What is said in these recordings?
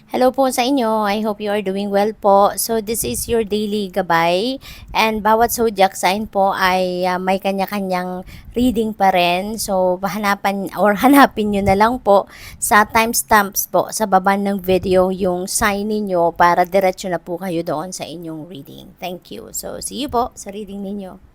Hello po sa inyo. I hope you are doing well po. So this is your daily gabay and bawat zodiac sign po ay may kanya-kanyang reading pa rin. So hanapan or hanapin nyo na lang po sa timestamps po sa baba ng video yung sign ninyo para diretso na po kayo doon sa inyong reading. Thank you. So see you po sa reading ninyo.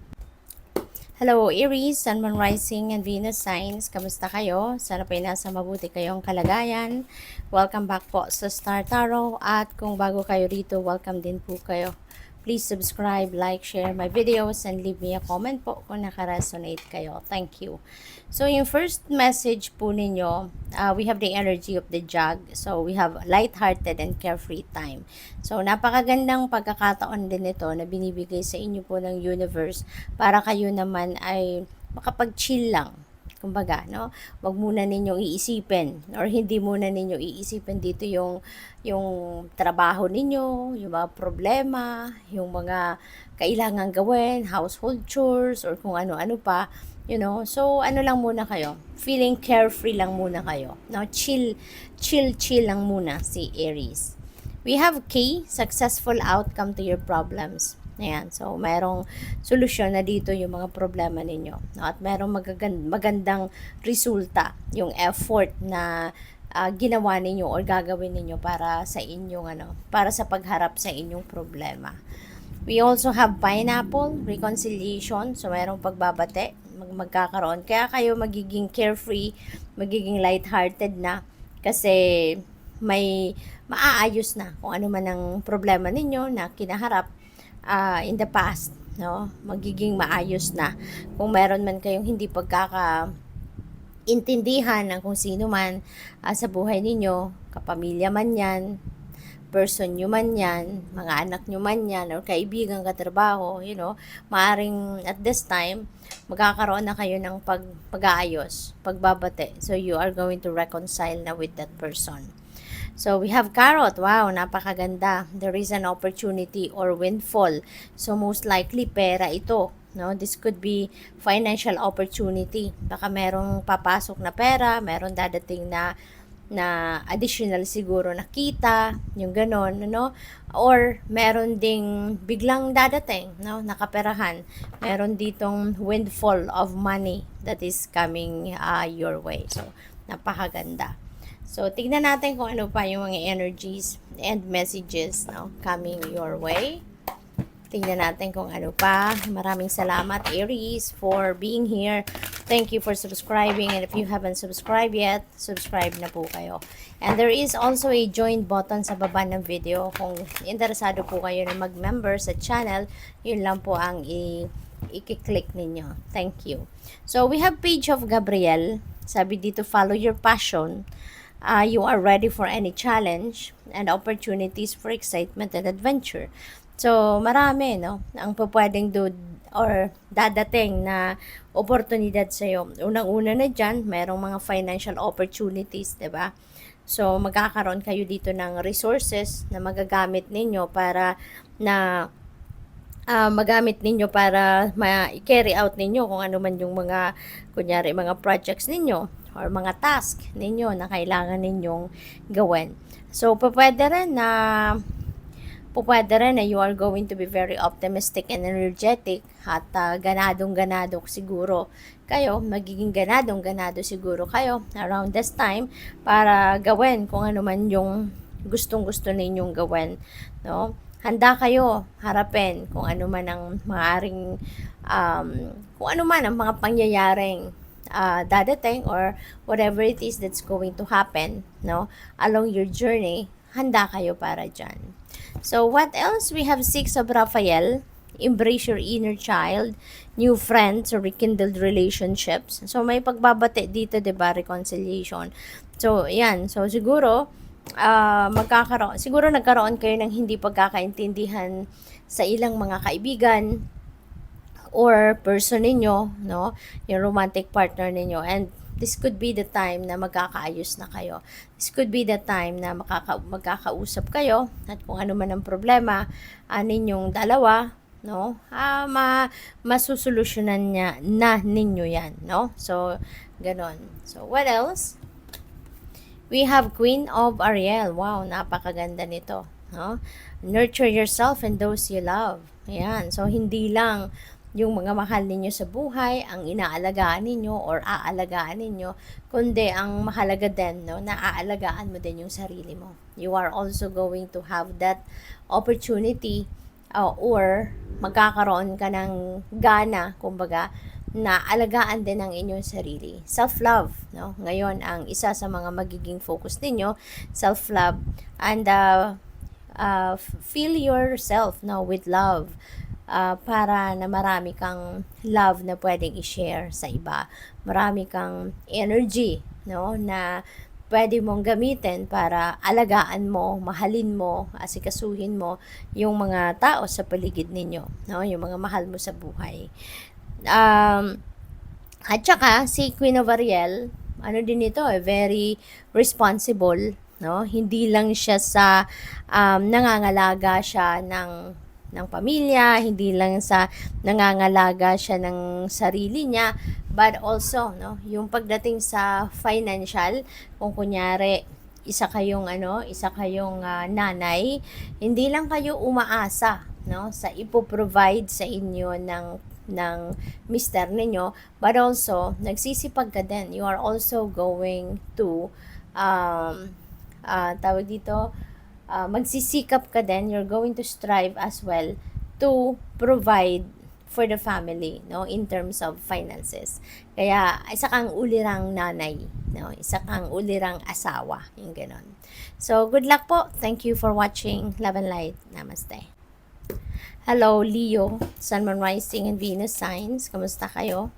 Hello Aries, Sun, Moon, Rising, and Venus signs. Kamusta kayo? Sana po nasa mabuti kayong kalagayan. Welcome back po sa Star Tarot. At kung bago kayo rito, welcome din po kayo. Please subscribe, like, share my videos, and leave me a comment po kung nakaresonate kayo. Thank you. So, yung first message po ninyo, we have the energy of the jug. So, we have light-hearted and carefree time. So, napakagandang pagkakataon din ito na binibigay sa inyo po ng universe para kayo naman ay makapag-chill lang. Kumbaga, no? Wag muna ninyong iisipin or hindi muna ninyo iisipin dito yung trabaho ninyo, yung mga problema, yung mga kailangan gawin, household chores or kung ano-ano pa, you know. So, ano lang muna kayo? Feeling carefree lang muna kayo. No, chill lang muna si Aries. We have K, successful outcome to your problems. Ayan, so merong solusyon na dito yung mga problema ninyo. No? At merong magandang resulta, yung effort na ginawa ninyo or gagawin ninyo para sa inyong para sa pagharap sa inyong problema. We also have pineapple, reconciliation, so merong pagbabate, magkakaroon. Kaya kayo magiging carefree, magiging lighthearted na kasi may maaayos na kung ano man ang problema ninyo na kinaharap in the past, no? Magiging maayos na. Kung meron man kayong hindi pagkakaintindihan ng kung sino man sa buhay ninyo, kapamilya man yan, person nyo man yan, mga anak nyo man yan, or kaibigan, katrabaho, you know, maaring at this time, magkakaroon na kayo ng pag-aayos, pagbabate. So, you are going to reconcile na with that person. So, we have carrot. Wow, napakaganda. There is an opportunity or windfall. So, most likely, pera ito. No? This could be financial opportunity. Baka merong papasok na pera, meron dadating na additional siguro na kita, yung ganon, no? Or meron ding biglang dadating, no? Nakaperahan. Meron ditong windfall of money that is coming your way. So, napakaganda. So, tignan natin kung ano pa yung mga energies and messages, no, coming your way. Tignan natin kung ano pa. Maraming salamat, Aries, for being here. Thank you for subscribing. And if you haven't subscribed yet, subscribe na po kayo. And there is also a join button sa baba ng video. Kung interesado po kayo na mag-member sa channel, yun lang po ang i-click ninyo. Thank you. So, we have page of Gabriel. Sabi dito, follow your passion. You are ready for any challenge and opportunities for excitement and adventure. So, marami, no? Ang pwedeng do or dadating na oportunidad sa iyo. Unang-una na dyan, merong mga financial opportunities, 'di ba? So, magkakaroon kayo dito ng resources na magagamit ninyo para ma-carry out ninyo kung ano man yung mga, kunyari, mga projects ninyo or mga task ninyo na kailangan ninyong gawin. So, pwede rin na you are going to be very optimistic and energetic at ganadong-ganado siguro kayo, magiging ganadong-ganado siguro kayo around this time para gawin kung ano man yung gustong-gusto ninyong gawin, no? Handa kayo harapin kung ano man ang maaring kung ano man ang mga pangyayaring dadating or whatever it is that's going to happen, no, along your journey. Handa kayo para dyan. So, what else? We have 6 of Raphael. Embrace your inner child, new friends, or rekindled relationships. So, may pagbabate dito, diba? Reconciliation. So, yan. So, siguro, nagkaroon kayo ng hindi pagkakaintindihan sa ilang mga kaibigan or person ninyo, no? Yung romantic partner ninyo. And this could be the time na magkakaayos na kayo. This could be the time na magkakausap kayo at kung ano man ang problema ninyong dalawa, no? Masusolusyonan ninyo yan, no? So, ganon. So, what else? We have Queen of Ariel. Wow, napakaganda nito. No? Nurture yourself and those you love. Ayan. So, hindi lang yung mga mahal ninyo sa buhay ang inaalagaan ninyo or aalagaan ninyo, kundi ang mahalaga din, no, na aalagaan mo din yung sarili mo. You are also going to have that opportunity or magkakaroon ka ng gana, kumbaga, na alagaan din ang inyong sarili. Self-love, no? Ngayon, ang isa sa mga magiging focus ninyo, self-love, and fill yourself, no, with love, para na marami kang love na pwedeng i-share sa iba. Marami kang energy, no, na pwede mong gamitin para alagaan mo, mahalin mo, asikasuhin mo yung mga tao sa paligid ninyo, no, yung mga mahal mo sa buhay. At saka, si Queen of Ariel, ano din ito, very responsible, no? Hindi lang siya sa nangangalaga siya ng pamilya, hindi lang sa nangangalaga siya ng sarili niya, but also, no, yung pagdating sa financial, kung kunyari, isa kayong nanay, hindi lang kayo umaasa, no, sa ipoprovide sa inyo ng mister ninyo, but also nagsisipag ka din. You are also going to tawag dito, magsisikap ka din. You're going to strive as well to provide for the family, no, in terms of finances. Kaya isa kang ulirang nanay, no, isa kang ulirang asawa, yung ganon. So good luck po. Thank you for watching. Love and light. Namaste. Hello, Leo, Sun, Moon, Rising, and Venus signs. Kamusta kayo?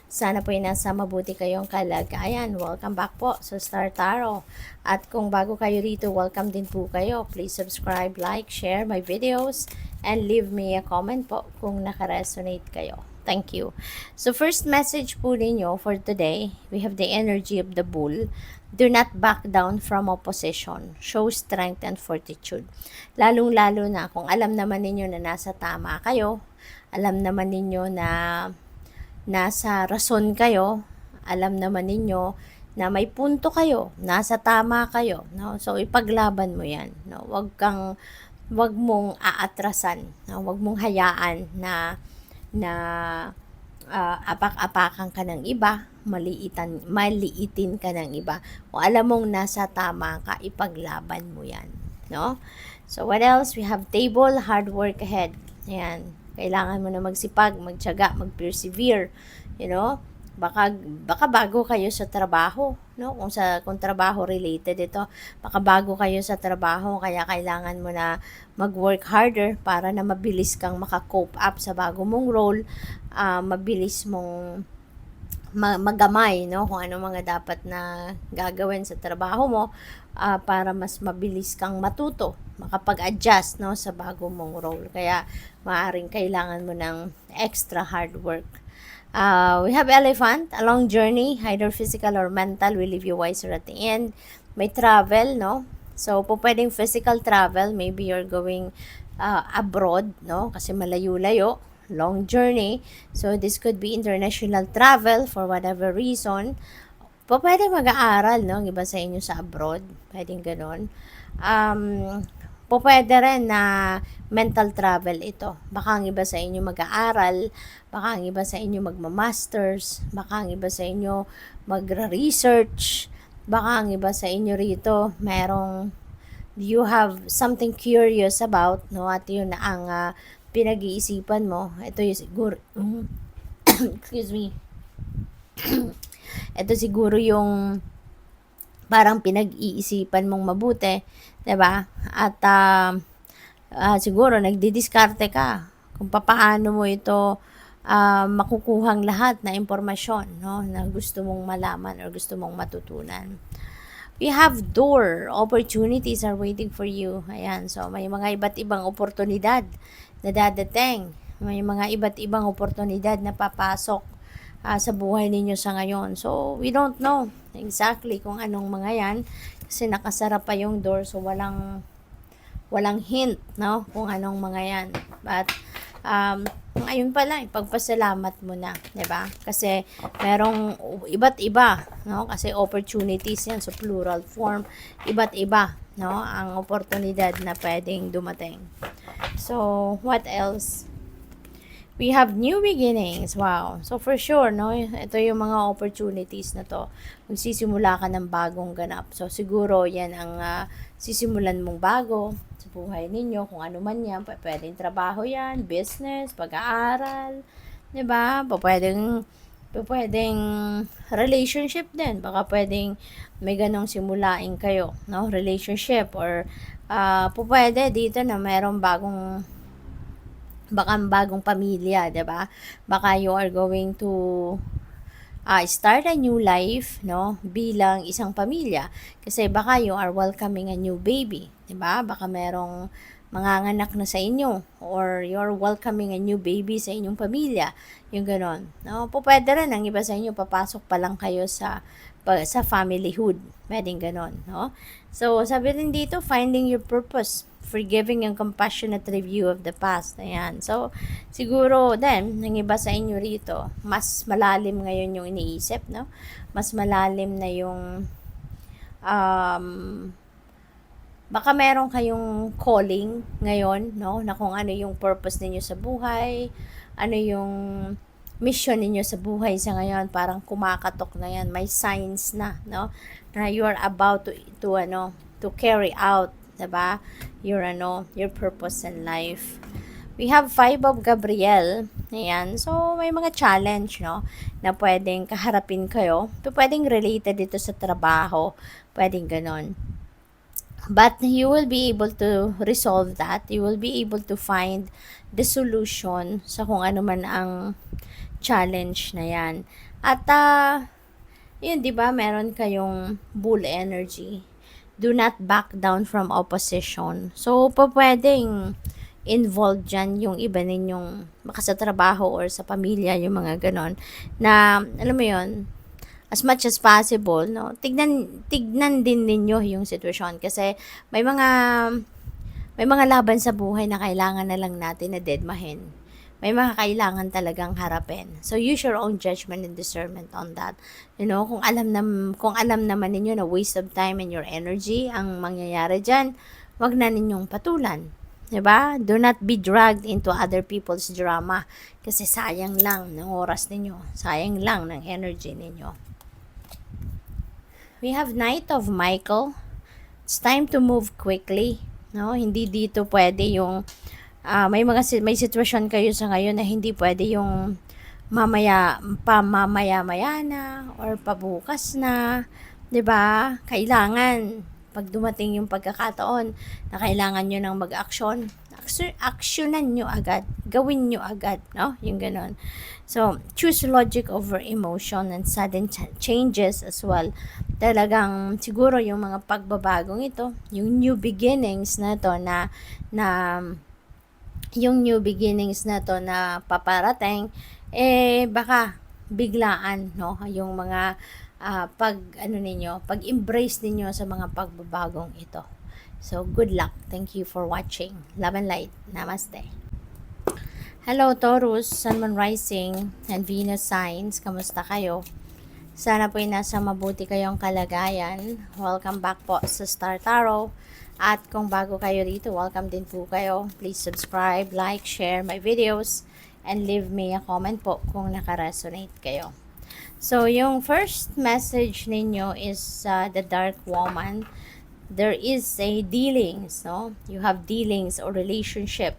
Sana po nasa mabuti kayong kalagayan. Welcome back po sa Star Tarot. At kung bago kayo rito, welcome din po kayo. Please subscribe, like, share my videos, and leave me a comment po kung nakaresonate kayo. Thank you. So first message po ninyo for today, we have the energy of the bull. Do not back down from opposition. Show strength and fortitude. Lalong-lalo na kung alam naman ninyo na nasa tama kayo, alam naman ninyo na nasa rason kayo, alam naman ninyo na may punto kayo, nasa tama kayo, no? So ipaglaban mo 'yan, no? Wag mong aatrasan, no? Wag mong hayaan na apak-apakan ka ng iba, maliitin ka ng iba. Kung alam mong nasa tama ka, ipaglaban mo 'yan, no? So what else? We have table, hard work ahead. Ayan. Kailangan mo na magsipag, magtiyaga, mag-persevere, you know? Baka bago kayo sa trabaho, no? Kung trabaho related ito, baka bago kayo sa trabaho, kaya kailangan mo na mag-work harder para na mabilis kang maka-cope up sa bago mong role, mabilis mong magamay, no, kung ano mga dapat na gagawin sa trabaho mo, para mas mabilis kang matuto, makapag-adjust, no, sa bago mong role. Kaya maaaring kailangan mo ng extra hard work. We have Elephant, a long journey, either physical or mental, will leave you wiser at the end. May travel, no? So, po pwedeng physical travel, maybe you're going abroad, no? Kasi malayo-layo, long journey. So, this could be international travel for whatever reason. Po pwedeng mag-aaral, no? Ang iba sa inyo sa abroad, pwedeng ganon. Po pwede rin na mental travel ito. Baka ang iba sa inyo mag-aaral, baka ang iba sa inyo magma-masters, baka ang iba sa inyo mag-research, baka ang iba sa inyo rito you have something curious about, no, at yun na ang pinag-iisipan mo. Ito yung siguro excuse me. Ito siguro yung parang pinag-iisipan mong mabuti, 'di ba? At siguro nagdidiskarte ka kung paano mo ito makukuhang lahat na impormasyon, no, na gusto mong malaman or gusto mong matutunan. We have door. Opportunities are waiting for you. Ayan. So, may mga iba't ibang oportunidad na dadating. May mga iba't ibang oportunidad na papasok sa buhay ninyo sa ngayon. So, we don't know exactly kung anong mga yan. Kasi nakasara pa yung door. So, walang hint, no? Kung anong mga yan. But, mga ayun pala, ipagpasalamat mo na, 'di ba? Kasi merong iba't iba, no? Kasi opportunities 'yan sa plural form, iba't iba, no? Ang oportunidad na pwedeng dumating. So, what else? We have new beginnings. Wow. So, for sure, no? Ito yung mga opportunities na to. Magsisimula ka ng bagong ganap. So, siguro, yan ang sisimulan mong bago sa buhay ninyo. Kung ano man yan. Pwedeng trabaho yan, business, pag-aaral. Diba? Pwedeng relationship din. Baka pwedeng may ganong simulain kayo. No? Relationship. Or, pwede dito na mayroong bagong pamilya, 'di ba? Baka you are going to start a new life, no? Bilang isang pamilya. Kasi baka you are welcoming a new baby, 'di ba? Baka merong manganganak na sa inyo or you're welcoming a new baby sa inyong pamilya. Yung ganon. No? Pwede rin ang iba sa inyo papasok pa lang kayo sa familyhood. Pwedeng ganon, no? So, sabi rin dito, finding your purpose, forgiving and compassionate review of the past. Ayan. So, siguro din, ng iba sa inyo rito, mas malalim ngayon yung iniisip, no? Mas malalim na yung baka meron kayong calling ngayon, no? Na kung ano yung purpose ninyo sa buhay, ano yung mission ninyo sa buhay sa ngayon, parang kumakatok na yan, may signs na, no? Na you are about to carry out, 'di ba? Your purpose in life. We have 5 of Gabriel. Ayan. So, may mga challenge, no? Na pwedeng kaharapin kayo. Pwedeng related dito sa trabaho. Pwedeng ganon. But you will be able to resolve that. You will be able to find the solution sa kung ano man ang challenge na yan. At, yun, di ba, meron kayong bull energy. Do not back down from opposition. So, pwedeng involved dyan yung iba ninyong baka sa trabaho or sa pamilya, yung mga ganon, na, alam mo yun, as much as possible, no, tignan din ninyo yung sitwasyon. Kasi may mga laban sa buhay na kailangan na lang natin na deadmahin. May mga kailangan talagang harapin. So, use your own judgment and discernment on that. You know, kung alam naman ninyo na waste of time and your energy ang mangyayari dyan, wag na ninyong patulan. Diba? Do not be dragged into other people's drama. Kasi sayang lang ng oras ninyo. Sayang lang ng energy ninyo. We have Knight of Michael. It's time to move quickly. No? Hindi dito pwede yung may sitwasyon kayo sa ngayon na hindi pwede yung mamaya-maya na or pabukas na, 'di ba? Kailangan pag dumating yung pagkakataon na kailangan nyo nang mag-action, actionan nyo agad, gawin nyo agad, no? Yung ganon. So, choose logic over emotion and sudden changes as well. Talagang siguro yung mga pagbabagong ito, yung new beginnings na to na paparating, baka biglaan, no? Yung mga pag-embrace ninyo sa mga pagbabagong ito. So, good luck. Thank you for watching. Love and light. Namaste. Hello, Taurus, Sun, Moon, Rising, and Venus signs. Kamusta kayo? Sana po nasa mabuti kayong kalagayan. Welcome back po sa Star Tarot. At kung bago kayo dito, welcome din po kayo. Please subscribe, like, share my videos, and leave me a comment po kung nakaresonate kayo. So, yung first message ninyo is the Dark Woman. There is a dealings, no? You have dealings or relationship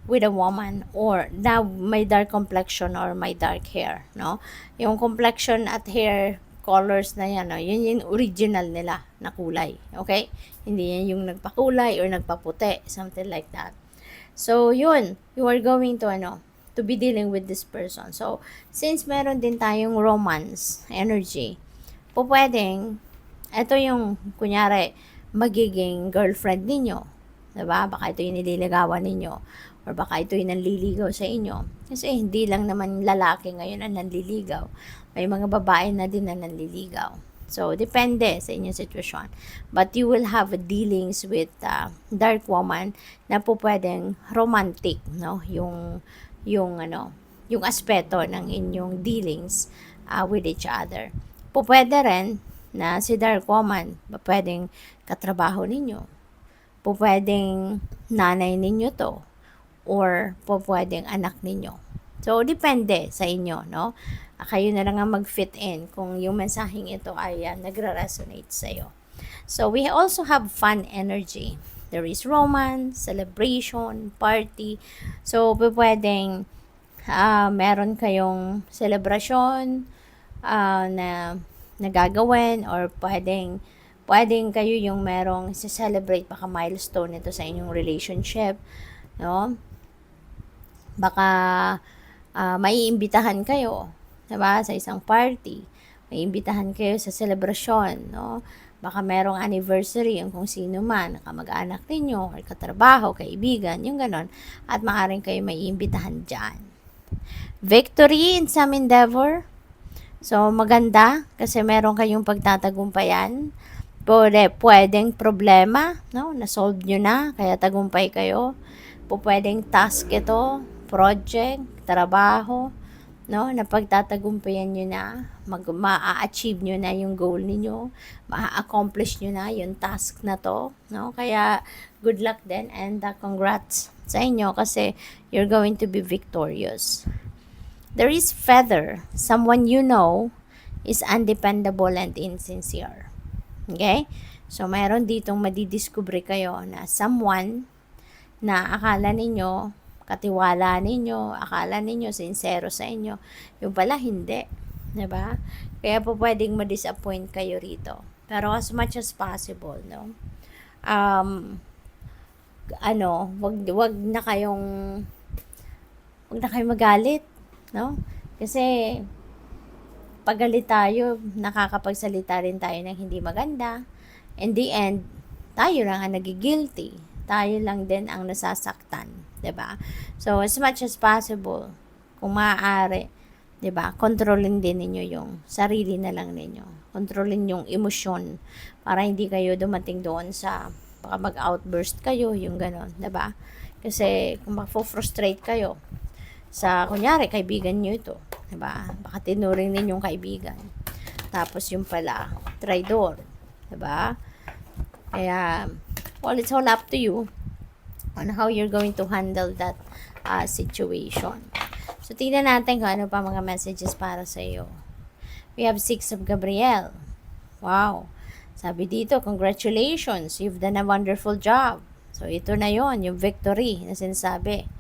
with a woman or na may dark complexion or may dark hair, no? Yung complexion at hair colors na yan, no? Yun yung original nila na kulay, okay? Hindi yan yung nagpakulay or nagpaputi, something like that. So, yun, you are going to be dealing with this person. So, since meron din tayong romance energy, pwedeng, ito yung, kunyari, magiging girlfriend ninyo. Diba? Baka ito yung nililigawan ninyo. Or baka ito yung nanliligaw sa inyo. Kasi hindi lang naman lalaki ngayon ang nanliligaw. May mga babae na din na nanliligaw. So, depende sa inyong sitwasyon. But you will have dealings with dark woman na pwedeng romantic, no? Yung yung aspeto ng inyong dealings with each other. Pwede rin na si Dark Woman, pwedeng katrabaho ninyo, pwedeng nanay ninyo to, or pwedeng anak ninyo. So, depende sa inyo, no? Kayo na lang ang mag-fit in kung yung mensaheng ito ay nagre-resonate sa'yo. So, we also have fun energy. There is romance, celebration, party. So, pwedeng meron kayong celebration na nagagawin, or pwedeng kayo yung merong celebrate, baka milestone ito sa inyong relationship, no? Baka maiimbitahan kayo, diba, sa isang party, maiimbitahan kayo sa celebration, no? Baka merong anniversary yung kung sino man, kamag-anak ninyo, or katrabaho, kaibigan, yung ganon, at maaaring kayo maiimbitahan dyan. Victory in some endeavor. So, maganda kasi meron kayong pagtatagumpayan. Pwedeng problema, no? Na-solve nyo na, kaya tagumpay kayo. Pwedeng task ito, project, trabaho, no? Na pagtatagumpayan nyo na, ma-achieve nyo na yung goal ninyo, ma-accomplish nyo na yung task na to, no? Kaya, good luck din, and congrats sa inyo kasi you're going to be victorious. There is feather. Someone you know is undependable and insincere. Okay? So, mayroon ditong madidiscover kayo na someone na akala ninyo, katiwala ninyo, akala ninyo sincero sa inyo. Yung pala, hindi. Diba? Kaya po pwedeng ma-disappoint kayo rito. Pero as much as possible, no? Wag na kayong magalit, no? Kasi pag galit tayo, nakakapagsalita rin tayo ng hindi maganda. In the end, tayo lang ang nagigilty. Tayo lang din ang nasasaktan, 'di ba? So as much as possible, kung maaari, 'di ba? Kontrolin din ninyo yung sarili na lang ninyo. Kontrolin yung emosyon para hindi kayo dumating doon sa baka mag-outburst kayo, yung ganon, 'di ba? Kasi kung mafo-frustrate kayo sa kunyari kaibigan niyo ito, 'di ba? Baka tinuring ninyong kaibigan. Tapos yung pala traidor, 'di ba? Kaya well, it's all up to you on how you're going to handle that situation. So tingnan natin kung ano pa mga messages para sa iyo. We have 6 of Gabriel. Wow. Sabi dito, congratulations, you've done a wonderful job. So, ito na yon yung victory na sinasabi.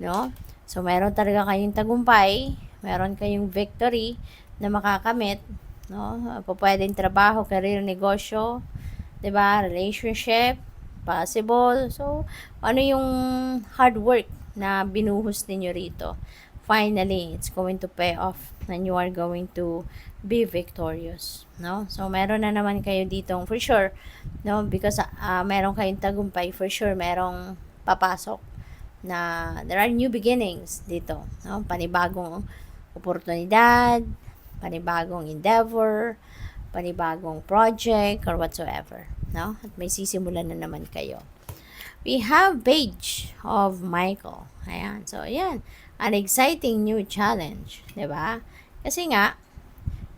No? So, meron talaga kayong tagumpay, meron kayong victory na makakamit. No? Pwedeng trabaho, career, negosyo, 'di ba? Relationship, possible. So, ano yung hard work na binuhos ninyo rito? Finally, it's going to pay off and you are going to be victorious, no? So, meron na naman kayo ditong for sure, no? Because meron kayong tagumpay, for sure merong papasok na there are new beginnings dito, no? Panibagong oportunidad, panibagong endeavor, panibagong project or whatsoever, no? At may sisimulan na naman kayo. We have Page of Michael. Ayan. So, ayan. An exciting new challenge. 'Di ba? Kasi nga,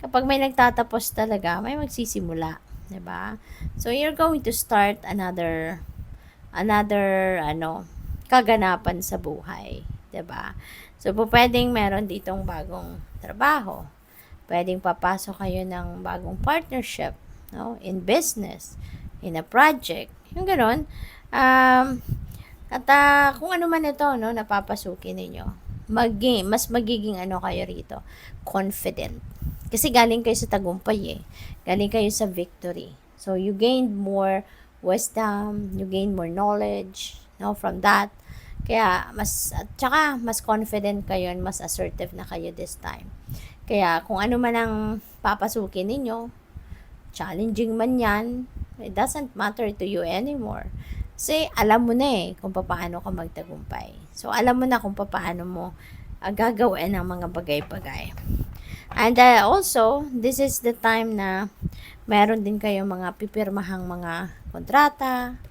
kapag may nagtatapos talaga, may magsisimula. 'Di ba? So, you're going to start another kaganapan sa buhay. 'Di ba? So, pwedeng meron ditong bagong trabaho. Pwedeng papasok kayo ng bagong partnership, no? In business, in a project. Yung gano'n. Kung ano man ito, no, napapasukin ninyo, mas magiging kayo rito, confident. Kasi galing kayo sa tagumpay eh. Galing kayo sa victory. So, you gained more wisdom, you gained more knowledge, no, from that. Kaya, mas confident kayo and mas assertive na kayo this time. Kaya, kung ano man ang papasukin ninyo, challenging man yan, it doesn't matter to you anymore. Kasi alam mo na kung paano ka magtagumpay. So, alam mo na kung paano mo gagawin ang mga bagay-bagay. And also, this is the time na meron din kayong mga pipirmahang mga kontrata,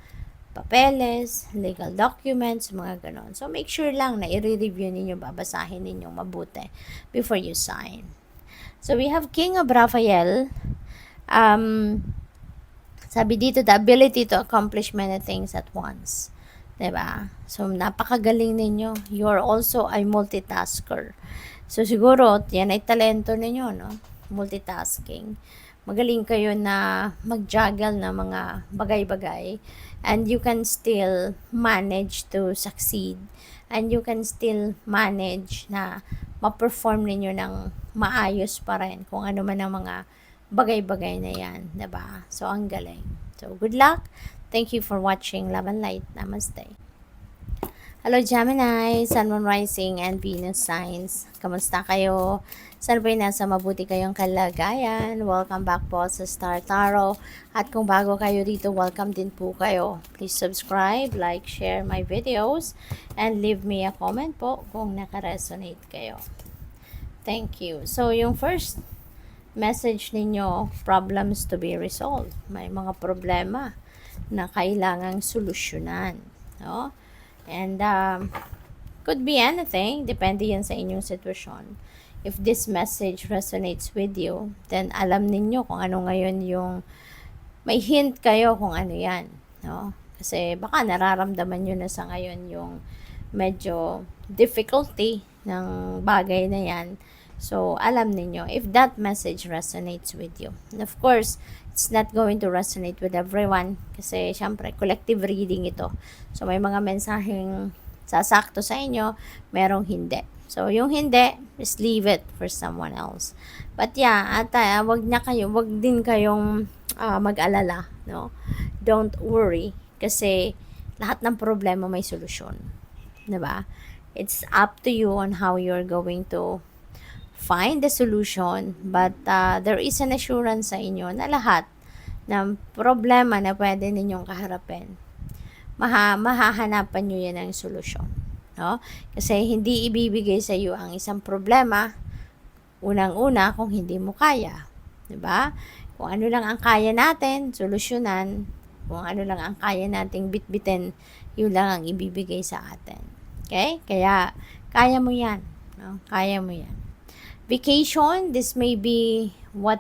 papeles, legal documents, mga ganon. So, make sure lang na i-review ninyo, babasahin ninyo mabuti before you sign. So, we have King of Raphael. Sabi dito, the ability to accomplish many things at once. Diba? So, napakagaling ninyo. You're also a multitasker. So, siguro, yan ay talento ninyo, no? Multitasking. Magaling kayo na mag-juggle na mga bagay-bagay. And you can still manage to succeed. And you can still manage na ma-perform ninyo ng maayos pa rin kung ano man ang mga bagay-bagay na yan. Diba? So, ang galing. So, good luck. Thank you for watching Love and Light. Namaste. Hello Gemini, Sun, Moon, Rising, and Venus signs. Kamusta kayo? Sana ba'y nasa mabuti kayong kalagayan? Welcome back po sa Star Tarot. At kung bago kayo dito, welcome din po kayo. Please subscribe, like, share my videos, and leave me a comment po kung naka-resonate kayo. Thank you. So, yung first message ninyo, problems to be resolved. May mga problema na kailangang solusyonan. No? And could be anything, depende yan sa inyong sitwasyon. If this message resonates with you, then alam ninyo kung ano ngayon yung, may hint kayo kung ano yan. No? Kasi baka nararamdaman nyo na sa ngayon yung medyo difficulty ng bagay na yan. So, alam ninyo, if that message resonates with you. And of course, it's not going to resonate with everyone kasi syempre collective reading ito. So may mga mensaheng sasakto sa inyo, merong hindi. So yung hindi, just leave it for someone else. But yeah, wag din kayong mag-alala, no? Don't worry kasi lahat ng problema may solusyon. 'Di ba? It's up to you on how you're going to find the solution, but there is an assurance sa inyo na lahat ng problema na pwede ninyong kaharapin, mahahanapan nyo yan ng solusyon. No? Kasi hindi ibibigay sa iyo ang isang problema, unang-una, kung hindi mo kaya. Diba? Kung ano lang ang kaya natin, solusyonan. Kung ano lang ang kaya nating bitbitin, yun lang ang ibibigay sa atin. Okay? Kaya, kaya mo yan. No? Kaya mo yan. Vacation, this may be what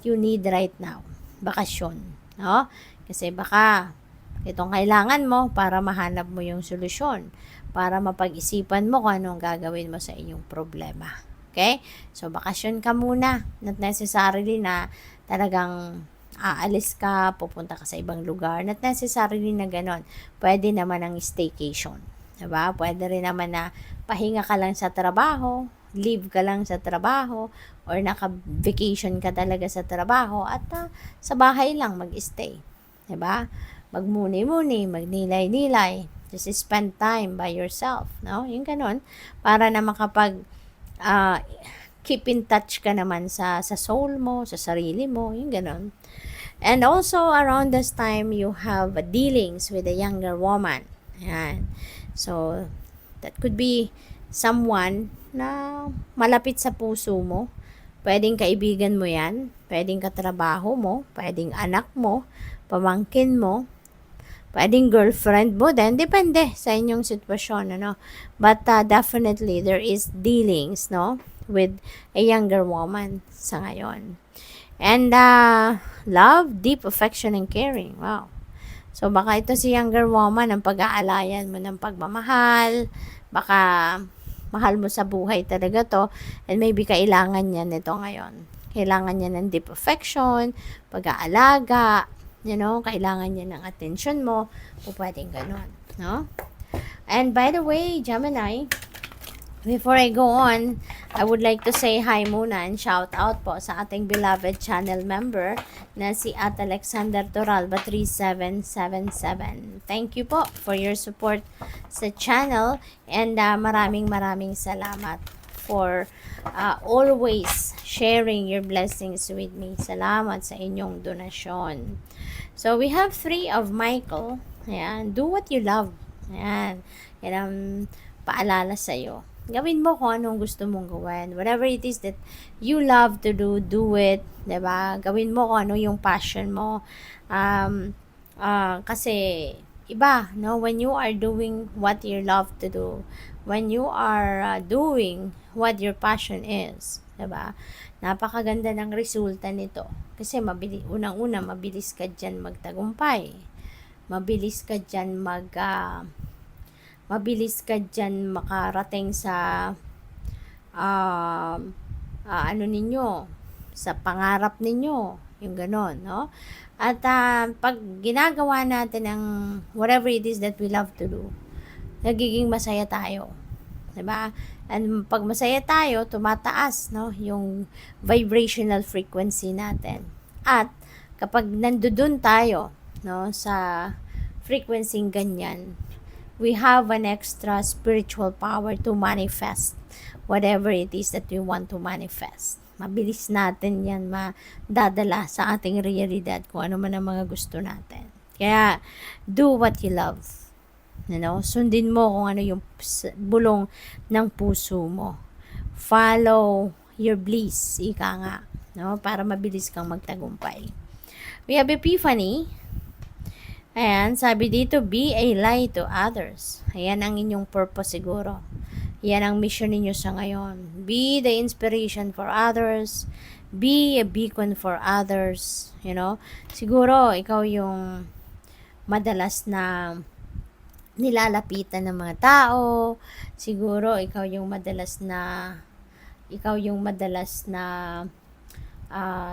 you need right now. Bakasyon, no? Kasi baka itong kailangan mo para mahanap mo yung solusyon, para mapag-isipan mo kung anong gagawin mo sa inyong problema. Okay? So, bakasyon ka muna. Not necessarily na talagang aalis ka, pupunta ka sa ibang lugar. Not necessarily na ganon. Pwede naman ang staycation. Diba? Pwede rin naman na pahinga ka lang sa trabaho, leave ka lang sa trabaho, or naka-vacation ka talaga sa trabaho, at sa bahay lang mag-stay. Diba? Magmuni-muni, magnilay-nilay, just spend time by yourself, no? Yung ganon, para na makapag keep in touch ka naman sa soul mo, sa sarili mo, yung ganon. And also, around this time, you have dealings with a younger woman. Ayan. So, that could be someone na malapit sa puso mo. Pwedeng kaibigan mo yan, pwedeng katrabaho mo, pwedeng anak mo, pamangkin mo, pwedeng girlfriend mo din, depende sa inyong sitwasyon, ano. But definitely there is dealings, no, with a younger woman sa ngayon. And love, deep affection and caring. Wow. So baka ito si younger woman, ang pag-aalayan mo ng pagmamahal, baka mahal mo sa buhay talaga to, and maybe kailangan niya nito ngayon. Kailangan niya ng deep affection, pag-aalaga, you know, kailangan niya ng attention mo, o pwedeng ganun, no? And by the way, Gemini, before I go on, I would like to say hi muna and shout out po sa ating beloved channel member na si At Alexander Toralba 3777. Thank you po for your support sa channel, and maraming salamat for always sharing your blessings with me. Salamat sa inyong donasyon. So we have 3 of Michael. Ayan, do what you love. Ayan, yan ang paalala sa'yo. Gawin mo kung anong gusto mong gawin. Whatever it is that you love to do, do it. Diba? Gawin mo kung ano yung passion mo. Kasi iba, no? When you are doing what you love to do, when you are doing what your passion is, 'di ba? Napakaganda ng resulta nito. Kasi unang-una, mabilis ka diyan magtagumpay. Mabilis ka diyan mabilis ka diyan makarating sa ano ninyo, sa pangarap ninyo, yung ganon, no? At pag ginagawa natin ang whatever it is that we love to do, nagiging masaya tayo. 'Di ba? And pag masaya tayo, tumataas, no, yung vibrational frequency natin. At kapag nandoon tayo, no, sa frequency ganyan, we have an extra spiritual power to manifest whatever it is that we want to manifest. Mabilis natin yan madadala sa ating realidad kung ano man ang mga gusto natin. Kaya, do what you love. Sundin mo kung ano yung bulong ng puso mo. Follow your bliss, ika nga, no? Para mabilis kang magtagumpay. We have Epiphany. Ayan, sabi dito, be a light to others. Ayan ang inyong purpose siguro. Yan ang mission ninyo sa ngayon. Be the inspiration for others. Be a beacon for others. Siguro, ikaw yung madalas na nilalapitan ng mga tao. Siguro, ikaw yung madalas na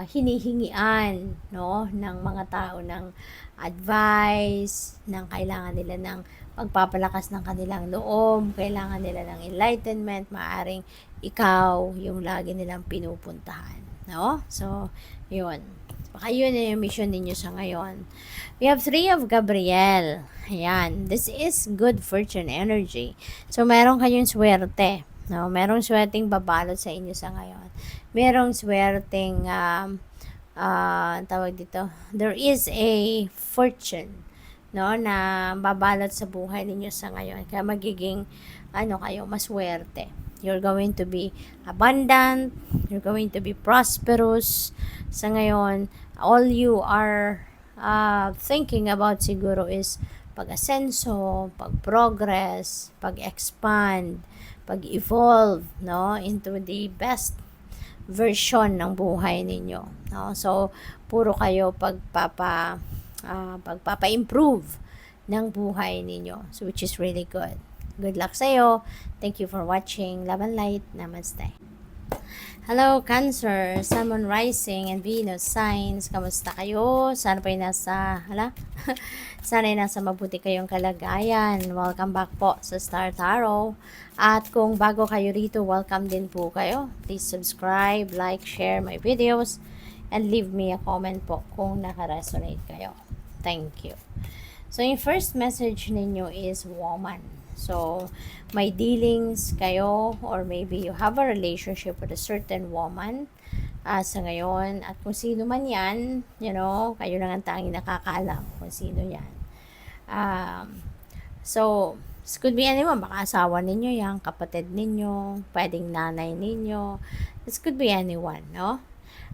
hinihingian, no, ng mga tao ng advice, ng kailangan nila ng pagpapalakas ng kanilang loob, kailangan nila ng enlightenment, maaring ikaw yung lagi nilang pinupuntahan, no? So, yun. Baka yun yung mission ninyo sa ngayon. We have 3 of Gabriel. Ayan. This is good fortune energy. So, meron kayong swerte. No? Merong swerteng babalot sa inyo sa ngayon. Merong swerteng, tawag dito, there is a fortune, no, na babalot sa buhay ninyo sa ngayon. Kaya magiging, kayo, maswerte. You're going to be abundant. You're going to be prosperous. Sa ngayon, all you are thinking about siguro is pag-asenso, pag-progress, pag-expand, pag-evolve, no, into the best version ng buhay ninyo, no? So, puro kayo pagpapa-improve ng buhay ninyo, so which is really good. Good luck sa'yo. Thank you for watching. Love and light. Namaste. Hello, Cancer, Sun, Moon, Rising, and Venus signs. Kamusta kayo? Sana pa Sana nasa mabuti kayong kalagayan. Welcome back po sa Star Tarot. At kung bago kayo rito, welcome din po kayo. Please subscribe, like, share my videos, and leave me a comment po kung naka-resonate kayo. Thank you. So, yung first message ninyo is woman. So, may dealings kayo or maybe you have a relationship with a certain woman sa ngayon. At kung sino man yan, kayo lang ang tanging nakakaalam kung sino yan. So, this could be anyone. Baka asawa ninyo yan, kapatid ninyo, pwedeng nanay ninyo. This could be anyone, no?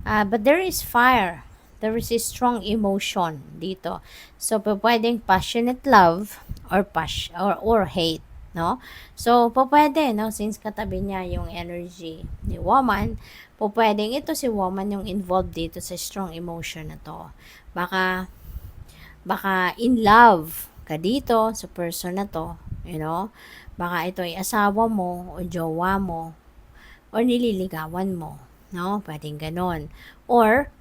But there is fire. There is a strong emotion dito. So, pwedeng passionate love or hate, no? So, pwede, no? Since katabi niya yung energy ni woman, pwedeng ito si woman yung involved dito sa strong emotion na to. Baka in love ka dito sa person na to, Baka ito ay asawa mo o jowa mo o nililigawan mo, no? Pwedeng ganon. Or,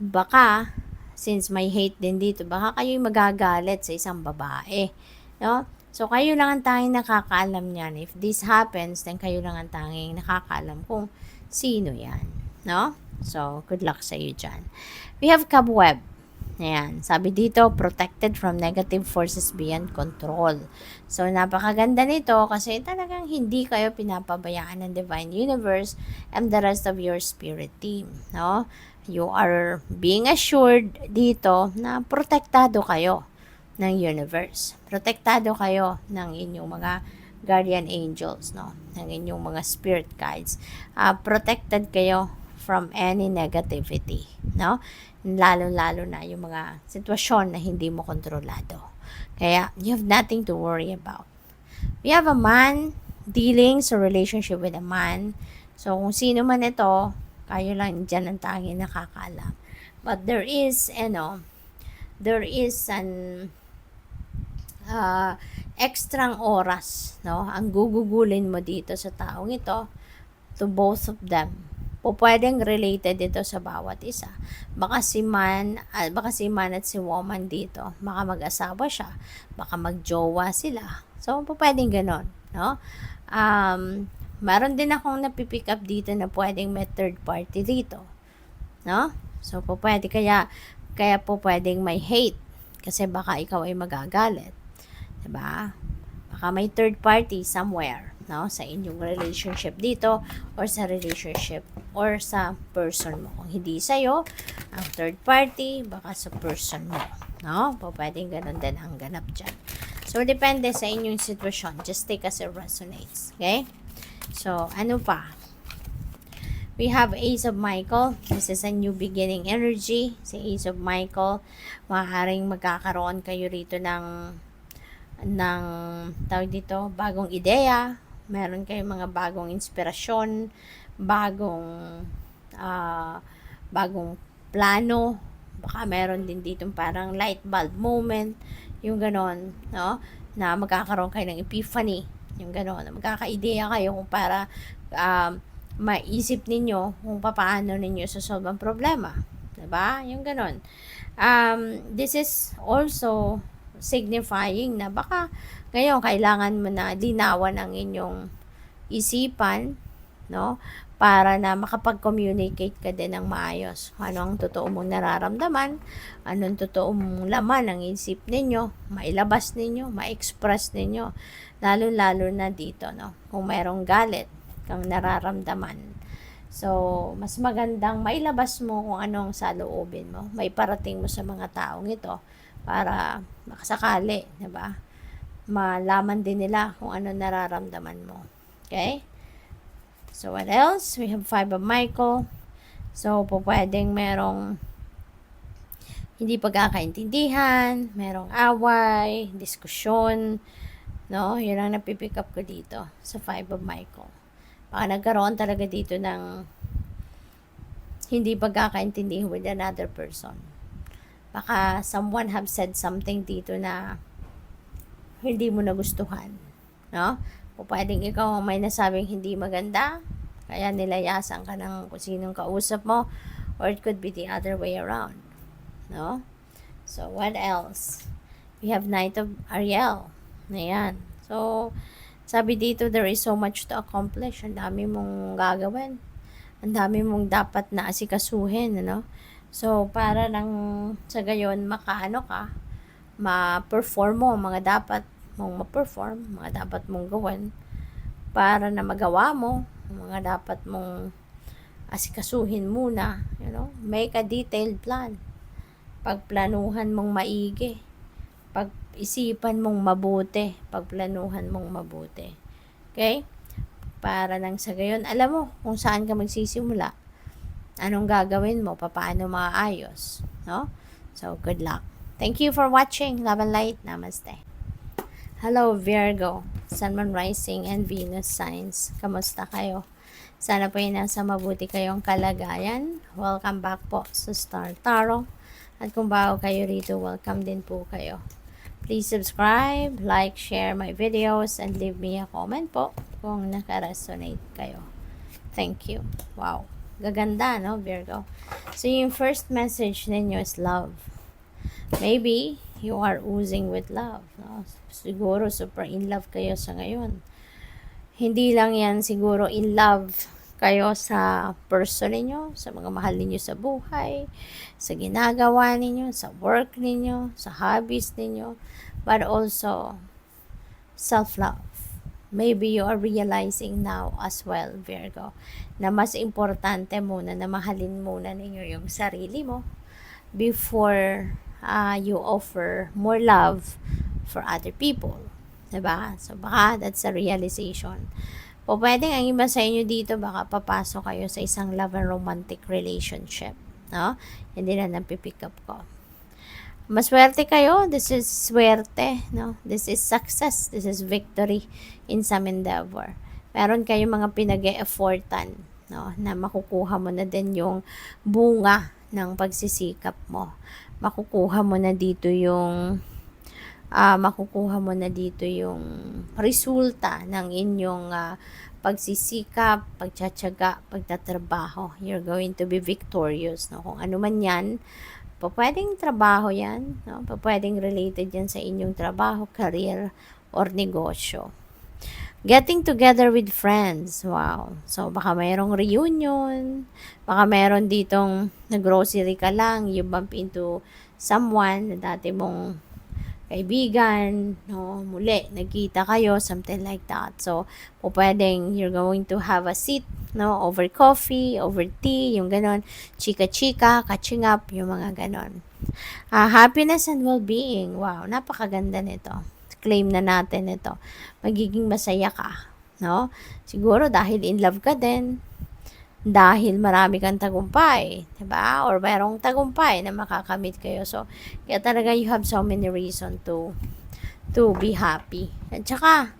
baka, since may hate din dito, baka kayo'y magagalit sa isang babae, no? So, kayo lang ang tanging nakakaalam niyan. If this happens, then kayo lang ang tanging nakakaalam kung sino yan, no? So, good luck sa iyo dyan. We have cobweb. Ayan. Sabi dito, protected from negative forces beyond control. So, napakaganda nito kasi talagang hindi kayo pinapabayaan ng Divine Universe and the rest of your spirit team, no? You are being assured dito na protektado kayo ng universe. Protektado kayo ng inyong mga guardian angels, no? Ng inyong mga spirit guides. Protected kayo from any negativity, no? lalo-lalo na yung mga sitwasyon na hindi mo kontrolado. Kaya, you have nothing to worry about. We have a man dealing sa relationship with a man. So, kung sino man ito, kayo lang dyan ang tanging nakakaalam. But there is an extrang oras, no? Ang gugugulin mo dito sa taong ito, to both of them. Pwedeng related ito sa bawat isa. Baka si man at si woman dito, baka mag-asawa siya, baka magjowa sila. So, pwedeng ganon, no? Meron din akong napipick up dito na pwedeng may third party dito, no? So, pwede kaya pwedeng may hate kasi baka ikaw ay magagalit. Diba? Baka may third party somewhere, no? Sa inyong relationship dito or sa relationship or sa person mo. Kung hindi sa'yo, ang third party, baka sa person mo, no? Pwedeng ganun din ang ganap dyan. So, depende sa inyong sitwasyon. Just take as it resonates. Okay? So, ano pa? We have Ace of Michael. This is a new beginning energy. Si Ace of Michael, maaaring magkakaroon kayo rito ng tawag dito, bagong ideya. Meron kayong mga bagong inspirasyon, bagong plano. Baka meron din dito parang light bulb moment, yung ganon, no? Na magkakaroon kayo ng epiphany, yung ganon. Magkaka-ideya kayo kung para maisip ninyo kung paano ninyo sosolve ang problema. Diba? Yung ganon. This is also signifying na baka ngayon kailangan mo na linawan ang inyong isipan, no? Para na makapag-communicate ka din ng maayos. Ano ang totoo mong nararamdaman, anong totoo mong laman ng isip ninyo, mailabas ninyo, ma-express ninyo. Lalo-lalo na dito, no? Kung mayroong galit kang nararamdaman. So, mas magandang mailabas mo kung anong saloobin mo. May parating mo sa mga taong ito para makasakali, diba? Malaman din nila kung ano nararamdaman mo. Okay? So, what else? We have 5 of Michael. So, pwedeng merong hindi pagkakaintindihan, merong away, diskusyon, no? Yun ang napipick up ko dito sa 5 of Michael. Baka nagkaroon talaga dito ng hindi pagkakaintindihan with another person. Baka someone have said something dito na hindi mo nagustuhan, no? O pwedeng ikaw may nasabing hindi maganda, kaya nilayasan ka ng kung sinong kausap mo, or it could be the other way around, no? So, what else? We have Knight of Ariel. Ayan. So, sabi dito, there is so much to accomplish. Ang dami mong gagawin. Ang dami mong dapat na asikasuhin, ano? So, para nang sa gayon, ma-perform mo, mga dapat mong ma-perform, mga dapat mong gawin, para na magawa mo, mga dapat mong asikasuhin muna, make a detailed plan. Pagplanuhan mong maigi, pag-isipan mong mabuti, pagplanuhan mong mabuti. Okay? Para nang sa gayon, alam mo kung saan ka magsisimula. Anong gagawin mo? Paano maayos? No? So, good luck. Thank you for watching. Love and light. Namaste. Hello, Virgo. Sun, Moon, Rising, and Venus signs. Kamusta kayo? Sana po ay nasa mabuti kayong kalagayan. Welcome back po sa Star Tarot. At kung bago kayo rito, welcome din po kayo. Please subscribe, like, share my videos, and leave me a comment po kung naka-resonate kayo. Thank you. Wow. Gaganda, no, Virgo? So, yung first message ninyo is love. Maybe, you are oozing with love. No? Siguro, super in love kayo sa ngayon. Hindi lang yan siguro in love kayo sa person ninyo, sa mga mahal ninyo sa buhay, sa ginagawa ninyo, sa work ninyo, sa hobbies ninyo, but also self-love. Maybe you are realizing now as well, Virgo, na mas importante muna na mahalin muna ninyo yung sarili mo before you offer more love for other people. Diba? So, baka that's a realization. Pwedeng ang iba sa inyo dito, baka papasok kayo sa isang love and romantic relationship. no? Hindi na napipick up ko. Maswerte kayo. This is swerte, no? This is success. This is victory in some endeavor. Meron kayong mga pinag-e-effortan, no? Na makukuha mo na din yung bunga ng pagsisikap mo. Makukuha mo na dito yung resulta ng inyong pagsisikap, pagtsatsaga, pagtatrabaho. You're going to be victorious, no? Kung ano man yan, pwedeng trabaho yan, no? Pwedeng related yan sa inyong trabaho, career, or negosyo. Getting together with friends. Wow. So, baka mayroong reunion. Baka mayroon ditong nag-grocery ka lang. You bump into someone na dati mong kaibigan, no? Muli, nagkita kayo, something like that. So, pwedeng you're going to have a seat, no? Over coffee, over tea, yung ganon. Chika-chika, catching up, yung mga ganon. Happiness and well-being. Wow, napakaganda nito. Claim na natin ito. Magiging masaya ka, no? Siguro dahil in love ka din, dahil marami kang tagumpay, diba? Or merong tagumpay na makakamit kayo. So, kaya talaga you have so many reason to be happy. At saka,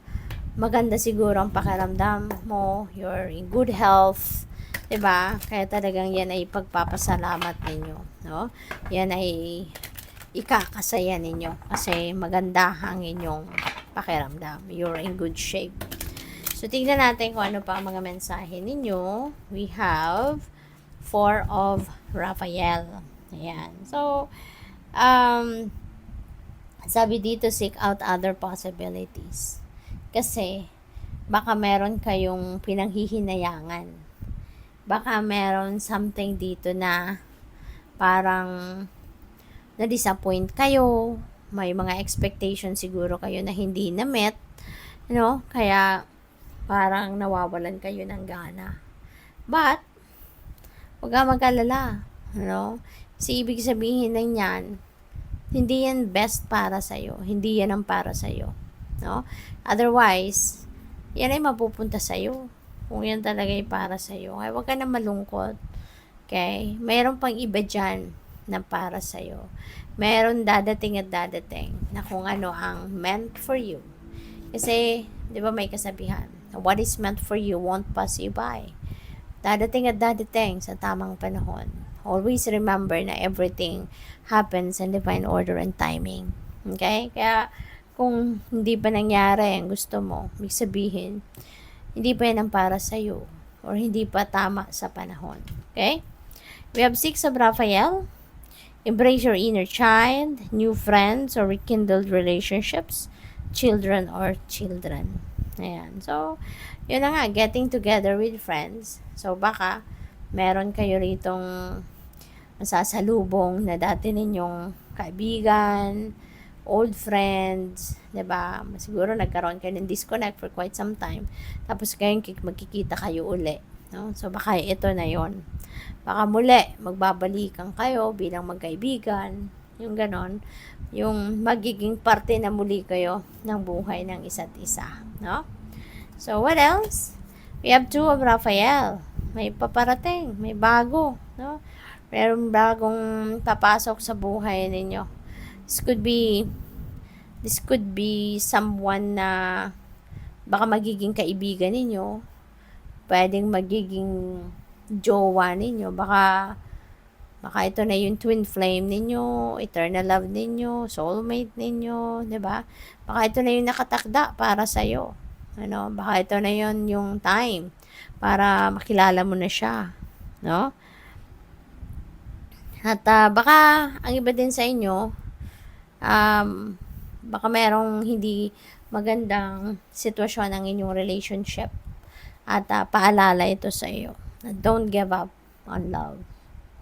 maganda siguro ang pakiramdam mo, you're in good health, diba? Kaya talagang yan ay pagpapasalamat ninyo, no? Yan ay ikakasaya ninyo kasi maganda ang inyong pakiramdam. You're in good shape. So, tingnan natin kung ano pa ang mga mensahe ninyo. We have 4 of Raphael. Ayan. So, sabi dito, seek out other possibilities. Kasi, baka meron kayong pinanghihinayangan. Baka meron something dito na parang na-disappoint kayo. May mga expectation siguro kayo na hindi na-met. No? Kaya, parang nawawalan kayo ng gana. But, huwag ka mag-alala. No? Kasi ibig sabihin ng yan, hindi yan best para sa'yo. Hindi yan ang para sa'yo. No? Otherwise, yan ay mapupunta sa'yo. Kung yan talaga ay para sa'yo. Kaya huwag ka na malungkot. Okay? Mayroon pang iba dyan na para sa'yo. Mayroon dadating at dadating na kung ano ang meant for you. Kasi, di ba may kasabihan, what is meant for you won't pass you by. Dadating at dadating sa tamang panahon. Always remember na everything happens in divine order and timing. Okay? Kaya, kung hindi pa nangyari ang gusto mo, may sabihin, hindi pa yan ang para sa'yo. Or hindi pa tama sa panahon. Okay? We have 6 of Raphael. Embrace your inner child, new friends or rekindled relationships, children. Ayan. So, yun na nga, getting together with friends. So, baka meron kayo ritong masasalubong na dati ninyong kaibigan, old friends, diba? Siguro nagkaroon kayo ng disconnect for quite some time. Tapos kayong magkikita kayo uli. No? So, baka ito na yon. Baka muli, magbabalikan kayo bilang magkaibigan. Yung ganon. Yung magiging parte na muli kayo ng buhay ng isa't isa. No? So, what else? We have 2 of Raphael. May paparating. May bago. No? Mayroong bagong papasok sa buhay ninyo. This could be someone na baka magiging kaibigan ninyo. Pwedeng magiging jowa ninyo. Baka ito na yung twin flame ninyo, eternal love ninyo, soulmate ninyo, 'di ba? Baka ito na yung nakatakda para sa iyo. Ano? Baka ito na yung time para makilala mo na siya, no? At baka ang iba din sa inyo, baka merong hindi magandang sitwasyon ang inyong relationship. At paalala ito sa iyo. Don't give up on love.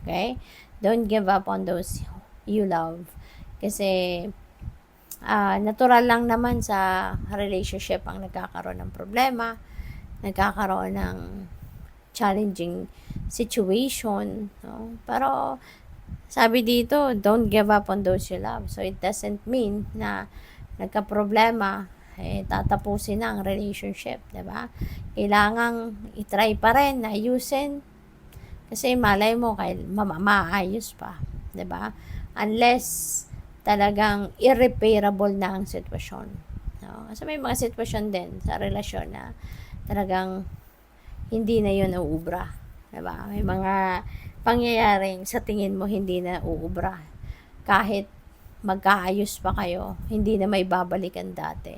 Okay? Don't give up on those you love. Kasi, natural lang naman sa relationship ang nagkakaroon ng problema, nagkakaroon ng challenging situation. No? Pero, sabi dito, don't give up on those you love. So, it doesn't mean na nagka-problema, tatapusin na ang relationship, diba? Kailangang itry pa rin na ayusin. Kasi malay mo maayos pa, 'di ba? Unless talagang irreparable na ang sitwasyon. No? Kasi may mga sitwasyon din sa relasyon na talagang hindi na yun uubra. 'Di ba? May mga pangyayaring sa tingin mo hindi na uubra. Kahit magkaayos pa kayo, hindi na may babalikan dati.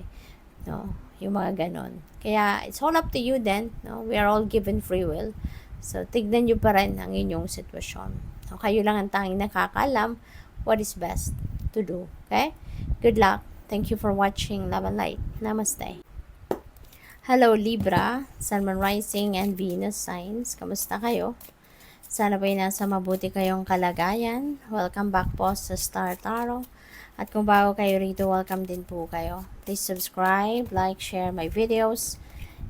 No? Yung mga ganon. Kaya, it's all up to you then. No? We are all given free will. So, tignan nyo pa rin ang inyong sitwasyon. So, kayo lang ang tanging nakakaalam what is best to do. Okay? Good luck. Thank you for watching Love and Light. Namaste. Hello Libra, Sun, Moon, Rising, and Venus signs. Kamusta kayo? Sana po'y nasa mabuti kayong kalagayan. Welcome back po sa Star Tarot. At kung bago kayo rito, welcome din po kayo. Please subscribe, like, share my videos,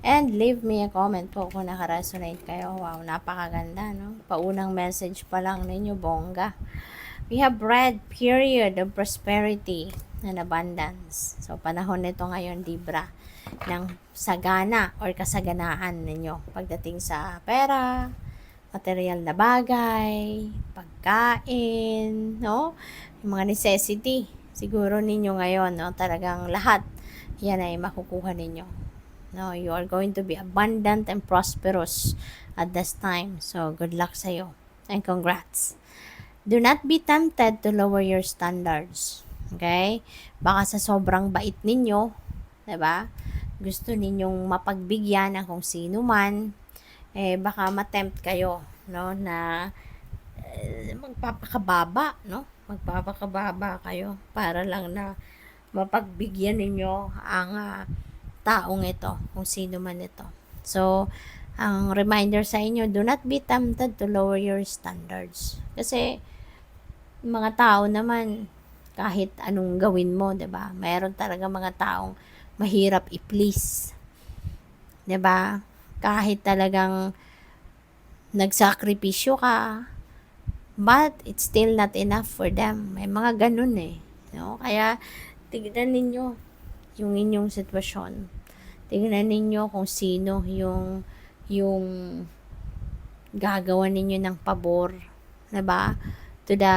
and leave me a comment po kung nakaresonate kayo. Wow, napakaganda, no? Paunang message pa lang ninyo, bongga. We have red period of prosperity and abundance. So, panahon nito ngayon, Libra, ng sagana or kasaganaan ninyo pagdating sa pera, material na bagay, pagkain, no? Yung mga necessity, siguro ninyo ngayon, no? Talagang lahat, yan ay makukuha ninyo. No? You are going to be abundant and prosperous at this time. So, good luck sa'yo. And congrats. Do not be tempted to lower your standards. Okay? Baka sa sobrang bait ninyo, diba? Gusto ninyong mapagbigyan ng kung sino man, baka matempt kayo, no, na magpapakababa, no? Magpapakababa kayo para lang na mapagbigyan ninyo ang taong ito, kung sino man ito. So, ang reminder sa inyo, do not be tempted to lower your standards. Kasi, mga tao naman, kahit anong gawin mo, 'di ba? Mayroon talaga mga taong mahirap i-please. 'Di ba? Kahit talagang nagsakripisyo ka, but it's still not enough for them. May mga ganun no? Kaya tignan ninyo yung inyong sitwasyon. Tignan ninyo kung sino yung gagawa ninyo ng pabor, 'di ba? To the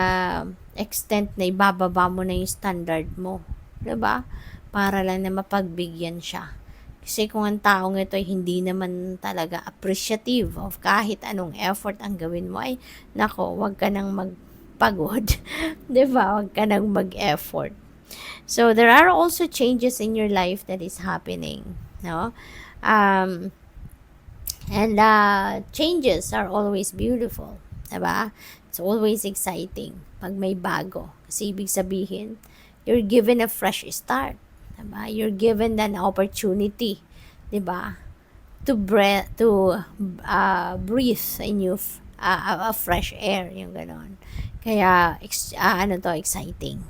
extent na ibababa mo na yung standard mo, 'di ba? Para lang na mapagbigyan siya. Kasi kung ang taong ito ay hindi naman talaga appreciative of kahit anong effort ang gawin mo, ay nako, wag ka nang magpagod. 'Di ba? Wag ka nang mag-effort. So there are also changes in your life that is happening, no? And changes are always beautiful, 'di ba? It's always exciting pag may bago. Kasi ibig sabihin, you're given a fresh start. Diba? You're given an opportunity, 'di ba? To breathe a new a fresh air, yung ganon. Kaya exciting.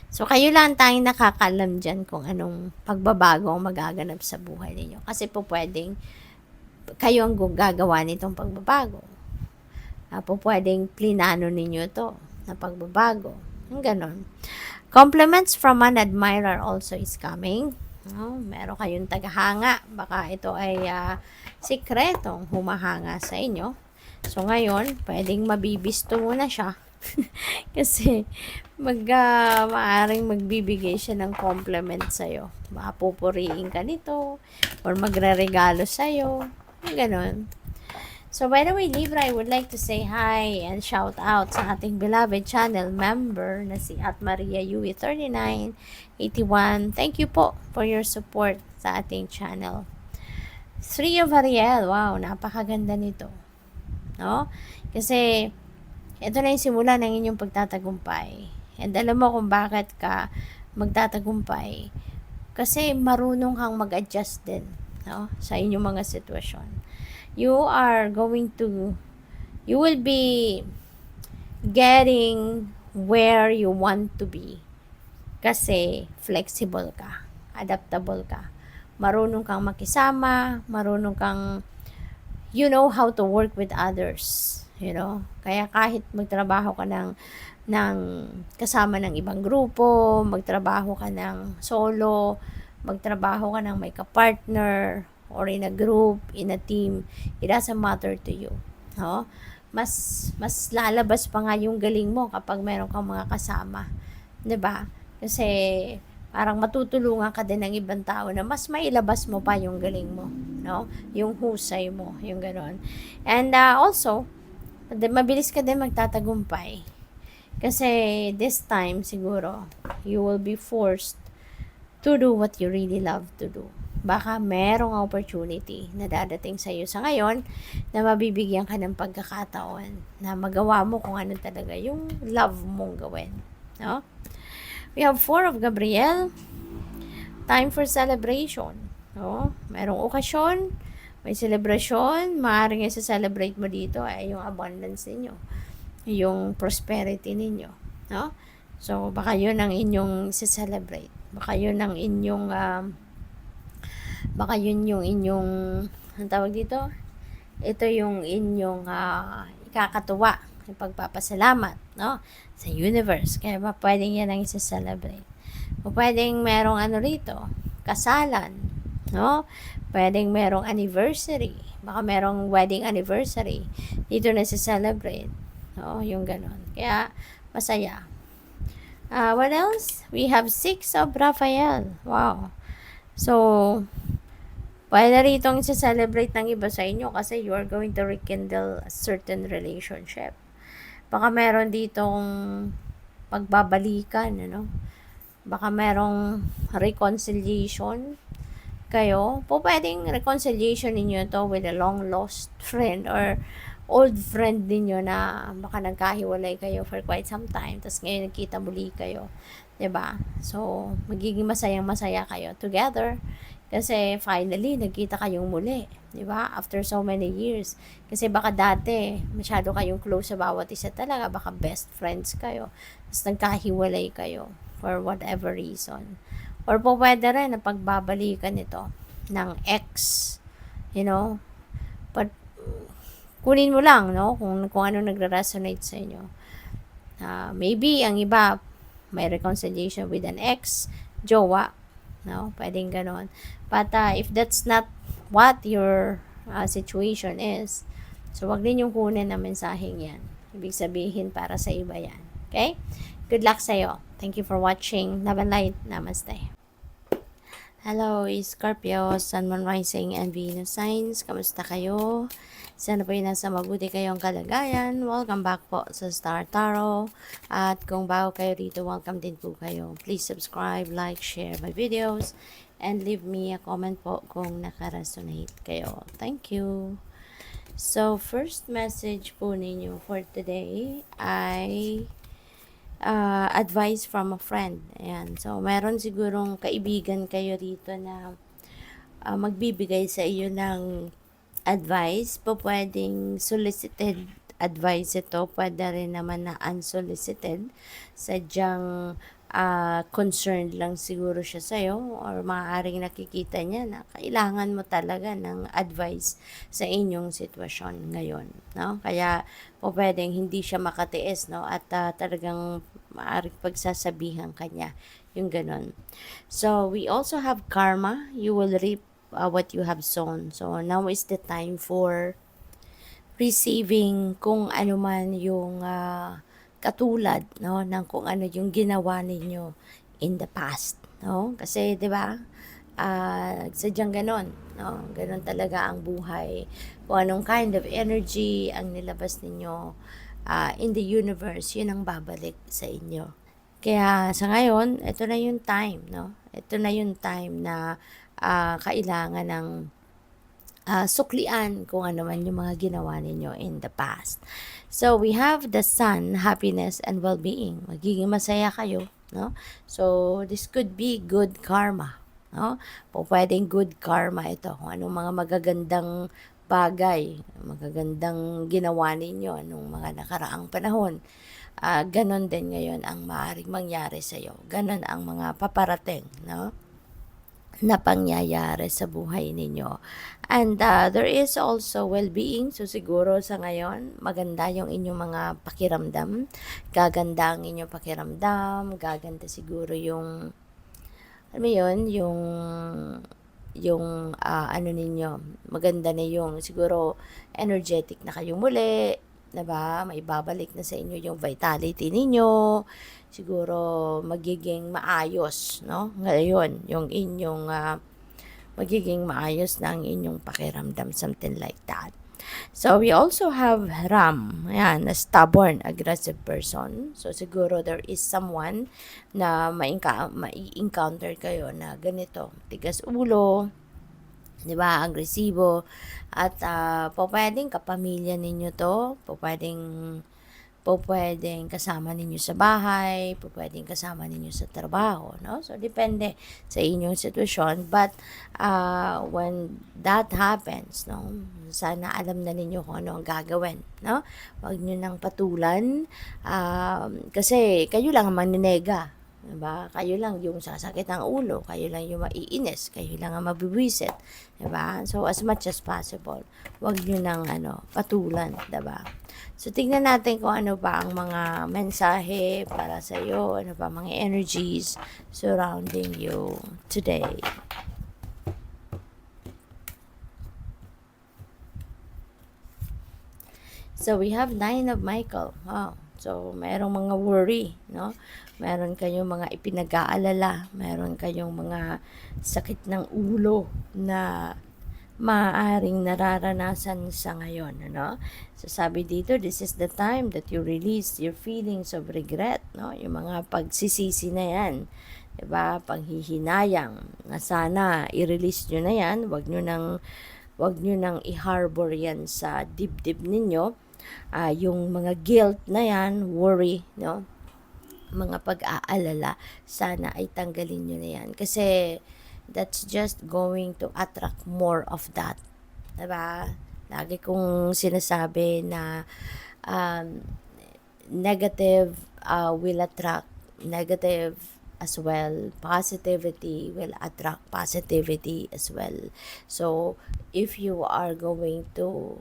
So kayo lang tayong nakakaalam diyan kung anong pagbabago ang magaganap sa buhay ninyo. Kasi po pwedeng kayo ang gagawa nitong pagbabago. Po pwedeng plinano ninyo to na pagbabago. Yung ganon. Compliments from an admirer also is coming. Meron kayong tagahanga. Baka ito ay sikretong humahanga sa inyo. So ngayon, pwedeng mabibisto muna siya. Kasi maaring magbibigay siya ng compliment sa'yo. Mapupuriin ka nito or magre-regalo sa'yo. Ganon. So, by the way, Libra, I would like to say hi and shout out sa ating beloved channel member na si Maria Yui 3981. Thank you po for your support sa ating channel. 3 of Ariel, wow, napakaganda nito. No? Kasi, ito na yung simula ng inyong pagtatagumpay. And alam mo kung bakit ka magtatagumpay. Kasi marunong kang mag-adjust din, no? Sa inyong mga sitwasyon. You will be getting where you want to be. Kasi flexible ka, adaptable ka. Marunong kang makisama, marunong kang, you know how to work with others. You know? Kaya kahit magtrabaho ka ng kasama ng ibang grupo, magtrabaho ka ng solo, magtrabaho ka ng may ka-partner, or in a group, in a team, it doesn't matter to you. No? mas lalabas pa nga yung galing mo kapag meron kang mga kasama, 'di ba? Kasi parang matutulungan ka din ng ibang tao na mas mailabas mo pa yung galing mo, no? Yung husay mo, yung gano'n. And also, mabilis ka din magtatagumpay. Kasi this time siguro, you will be forced to do what you really love to do. Baka merong opportunity na dadating sa iyo sa ngayon na mabibigyan ka ng pagkakataon na magawa mo kung ano talaga yung love mong gawin. No? We have 4 of Gabriel. Time for celebration. No? Merong okasyon, may celebration, maaaring i-celebrate mo dito ay yung abundance ninyo, yung prosperity ninyo. No? So, baka yun ang inyong i-celebrate. Baka yun ang inyong baka yun yung inyong ang tawag dito, ito yung inyong ikakatuwa, yung pagpapasalamat, no, sa universe. Kaya ba pwedeng yan ang isa-celebrate. O pwedeng merong ano rito, kasalan, no, pwedeng merong anniversary, baka merong wedding anniversary dito na isa-celebrate, no, yung ganon. Kaya masaya. What else? We have 6 of Raphael. Wow. So, pwede ritong i-celebrate ng iba sa inyo kasi you are going to rekindle a certain relationship. Baka meron ditong pagbabalikan, ano? Baka merong reconciliation kayo. Po pwedeng reconciliation ninyo to with a long lost friend or old friend ninyo na baka nagkahiwalay kayo for quite some time tapos ngayon nagkita muli kayo, 'di ba? So magiging masayang-masaya kayo together kasi finally nagkita kayong muli, 'di ba? After so many years. Kasi baka dati masyado kayong close sa bawat isa talaga, baka best friends kayo. Tapos nagkahiwalay kayo for whatever reason. Or po pwede rin na pagbabalikan ito ng ex, you know, but kunin mo lang, no, kung ano nagre-resonate sa inyo. Maybe ang iba may reconciliation with an ex, jowa, no, pwedeng ganon. But if that's not what your situation is, so wag din yung kunin na mensaheng yan. Ibig sabihin para sa iba yan. Okay? Good luck sa'yo. Thank you for watching. Love and light. Namaste. Hello, Scorpio, Sun, Moon, Rising, and Venus signs. Kamusta kayo? Sana po nasa mabuti kayong kalagayan. Welcome back po sa Star Tarot. At kung bago kayo rito, welcome din po kayo. Please subscribe, like, share my videos, and leave me a comment po kung nakaresonate kayo. Thank you. So, first message po ninyo for today ay advice from a friend. Ayan. So, meron sigurong kaibigan kayo rito na magbibigay sa iyo ng advice. Po pwedeng solicited advice ito. Pwede rin naman na unsolicited. Sadyang concerned lang siguro siya sa'yo or maaaring nakikita niya na kailangan mo talaga ng advice sa inyong sitwasyon ngayon, no? Kaya po pwedeng hindi siya makatiis, no? At talagang maaaring pagsasabihan kanya yung ganun. So, we also have karma. You will reap what you have sown. So, now is the time for receiving kung ano man yung katulad, no, ng kung ano yung ginawa ninyo in the past, no? Kasi 'di ba? Sadyang ganon, no? Ganon talaga ang buhay. Kung anong kind of energy ang nilabas ninyo in the universe, yun ang babalik sa inyo. Kaya sa ngayon, ito na yung time, no? Ito na yung time na kailangan ng suklian kung ano man yung mga ginawa ninyo in the past. So, we have the sun, happiness and well-being. Magiging masaya kayo, no? So, this could be good karma, no? Po pwedeng good karma ito. Kung anong mga magagandang bagay, magagandang ginawa ninyo nung mga nakaraang panahon. Ganon din ngayon ang maaaring mangyari sa iyo. Ganon ang mga paparating, no, na pangyayari sa buhay ninyo. And there is also well-being. So siguro sa ngayon, maganda yung inyong mga pakiramdam. Gaganda ang inyong pakiramdam. Gaganda siguro yung, alam mo yun, ano ninyo, maganda na yung siguro energetic na kayo muli. 'Diba? Maibabalik na sa inyo yung vitality ninyo, siguro magiging maayos, no? Ngayon, yung inyong magiging maayos na ang inyong pakiramdam, something like that. So, we also have Ram, ayan, a stubborn, aggressive person. So, siguro there is someone na mai-encounter kayo na ganito, tigas ulo, di ba, agresibo, at pwedeng kapamilya ninyo to, pwedeng kasama ninyo sa bahay, pwedeng kasama ninyo sa trabaho, no? So, depende sa inyong sitwasyon. But, when that happens, no? Sana alam na ninyo kung ano ang gagawin, no? Huwag nyo nang patulan, kasi kayo lang ang maninega. Diba? Kayo lang yung sasakit ang ulo, kayo lang yung maiinis, kayo lang ang mabibwisit. Diba? So, as much as possible, huwag nyo nang patulan. Diba? So, tingnan natin kung ano ba ang mga mensahe para sa iyo, ano ba mga energies surrounding you today. So, we have 9 of Michael. Wow. So, merong mga worry, no? Meron kayong mga ipinag-aalala, meron kayong mga sakit ng ulo na maaaring nararanasan sa ngayon, ano? So, sabi dito, this is the time that you release your feelings of regret, no? Yung mga pagsisisi na yan, diba? Panghihinayang, na sana i-release nyo na yan, wag nyo nang i-harbor yan sa dibdib ninyo. Yung mga guilt na yan, worry, no? Mga pag-aalala, sana ay tanggalin nyo na yan. Kasi, that's just going to attract more of that. Diba? Lagi kong sinasabi na um, negative will attract negative as well. Positivity will attract positivity as well. So, if you are going to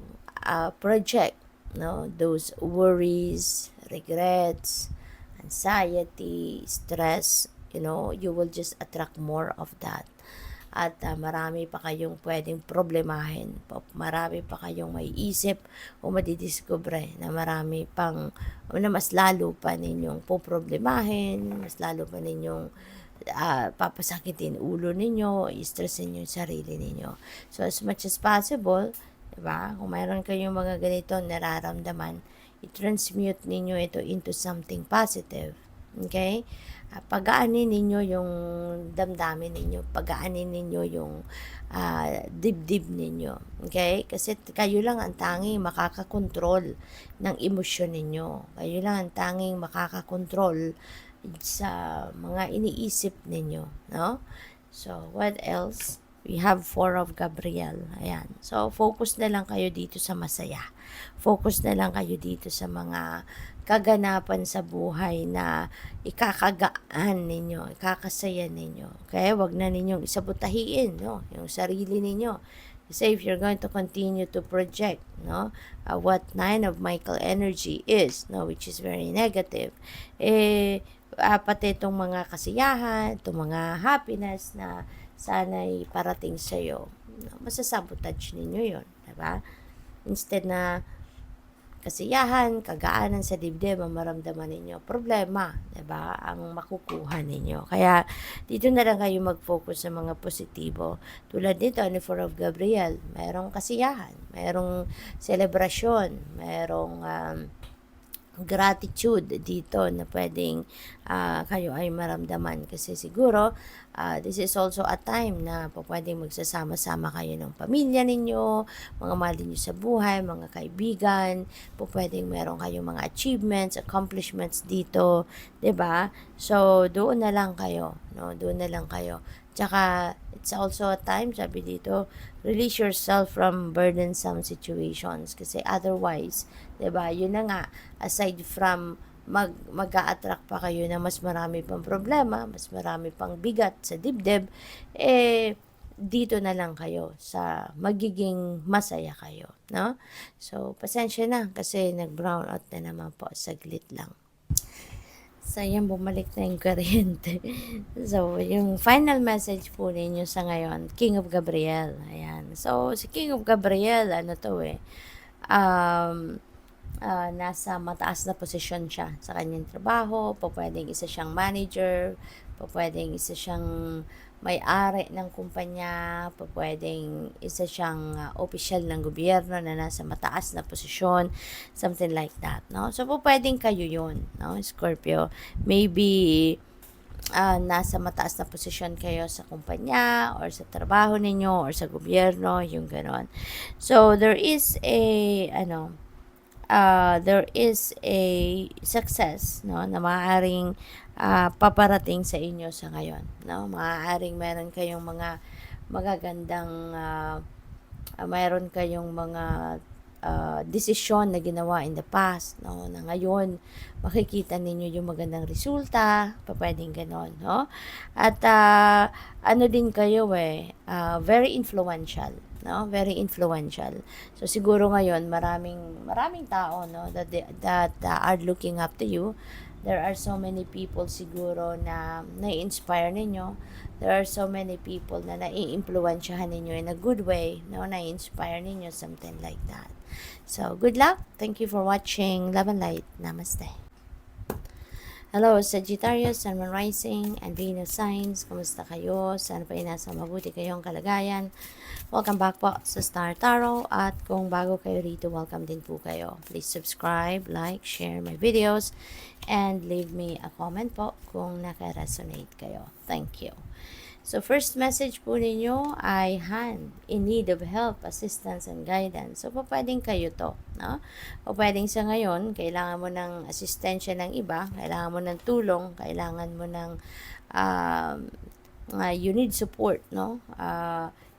project, no, those worries, regrets, anxiety, stress, you will just attract more of that. At marami pa kayong pwedeng problemahin. Marami pa kayong maiisip o madidiscover na marami pang, na mas lalo pa ninyong poproblemahin, mas lalo pa ninyong papasakitin ulo ninyo, i-stressin yung sarili ninyo. So, as much as possible, diba, kung mayroon kayong mga ganito nararamdaman, i-transmute ninyo ito into something positive. Okay? Pagaanin ninyo yung damdamin ninyo, pagaanin ninyo yung dibdib ninyo. Okay? Kasi kayo lang ang tanging makakakontrol ng emosyon ninyo. Kayo lang ang tanging makakakontrol sa mga iniisip ninyo. No? So, what else? We have 4 of Gabriel. Ayan. So, focus na lang kayo dito sa masaya. Focus na lang kayo dito sa mga kaganapan sa buhay na ikakagaan ninyo, ikakasaya ninyo. Okay? Wag na ninyong isabotahiin, no? Yung sarili ninyo. Kasi if you're going to continue to project, no, what 9 of Michael energy is, no, which is very negative, pati itong mga kasiyahan, itong mga happiness na sana'y parating sa'yo, masasabotage ninyo yon, diba? Instead na kasiyahan, kagaanan sa dibdib ang maramdaman ninyo, problema, diba? Ang makukuha ninyo. Kaya, dito na lang kayo mag-focus sa mga positibo. Tulad nito, ni 4 of Gabriel, mayroong kasiyahan, mayroong selebrasyon, mayroong gratitude dito na pwedeng kayo ay maramdaman kasi siguro this is also a time na pwedeng magsasama-sama kayo ng pamilya ninyo, mga mahal niyo sa buhay, mga kaibigan, pwedeng meron kayong mga achievements, accomplishments dito, 'di ba? So doon na lang kayo, no? Doon na lang kayo. Tsaka it's also a time, sabi dito, release yourself from burdensome situations kasi otherwise, 'di ba? Yun na nga, aside from mag-a-attract pa kayo na mas marami pang problema, mas marami pang bigat sa dibdib, dito na lang kayo sa magiging masaya kayo, no? So, pasensya na kasi nag-brown out na naman po, saglit lang. So, yan, bumalik na yung kuryente. So, yung final message po ninyo sa ngayon, King of Gabriel. Ayan. So, si King of Gabriel, ano to um, nasa mataas na posisyon siya sa kanyang trabaho, pwedeng isa siyang manager, pwedeng isa siyang may-ari ng kumpanya, pwedeng isa siyang opisyal ng gobyerno na nasa mataas na posisyon, something like that, no? So, pwedeng kayo yun, no, Scorpio. Maybe, nasa mataas na posisyon kayo sa kumpanya or sa trabaho ninyo or sa gobyerno, yung ganon. So, there is a success, no, na maaaring paparating sa inyo sa ngayon, no? Maaaring meron kayong mga magagandang mayroon kayong mga desisyon na ginawa in the past, no, na ngayon makikita ninyo yung magandang resulta, pwedeng ganon, no? At ano din kayo very influential, no? Very influential. So siguro ngayon maraming tao, no, that are looking up to you. There are so many people siguro na nai-inspire ninyo. There are so many people na nai-impluwensyahan ninyo in a good way, no, nai-inspire ninyo, something like that. So, good luck. Thank you for watching. Love and light. Namaste. Hello, Sagittarius, Sun, Moon, Rising, and Venus signs. Kumusta kayo? Sana pa nasa mabuti kayong kalagayan. Welcome back po sa Star Tarot. At kung bago kayo rito, welcome din po kayo. Please subscribe, like, share my videos, and leave me a comment po kung naka-resonate kayo. Thank you. So, first message po ninyo ay Han, in need of help, assistance, and guidance. So, pwedeng kayo to, no? O pwedeng sa ngayon, kailangan mo ng asistensya ng iba, kailangan mo ng tulong, kailangan mo ng, you need support, no?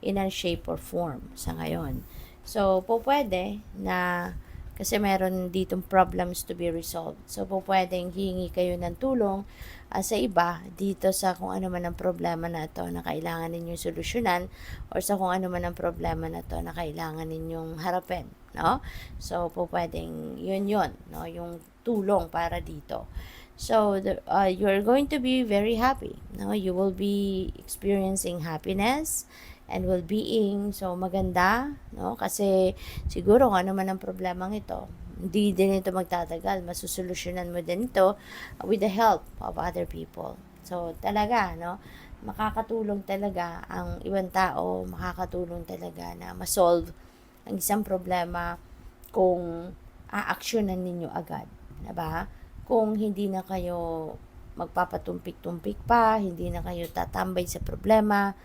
In a shape or form sa ngayon. So, pwede na, kasi meron ditong problems to be resolved. So, pwedeng hihingi kayo ng tulong sa iba dito sa kung ano man ang problema na ito na kailangan ninyong solusyonan or sa kung ano man ang problema na ito na kailangan ninyong harapin, no? So, pwedeng yun, no? Yung tulong para dito. So, you're going to be very happy, no? You will be experiencing happiness and well-being. So, maganda, no? Kasi siguro kung ano man ang problemang ito, hindi din ito magtatagal. Masusolusyonan mo din ito with the help of other people. So, talaga, no? Makakatulong talaga ang ibang tao, makakatulong talaga na masolve ang isang problema kung aaksyonan ninyo agad. Diba? Kung hindi na kayo magpapatumpik-tumpik pa, hindi na kayo tatambay sa problema,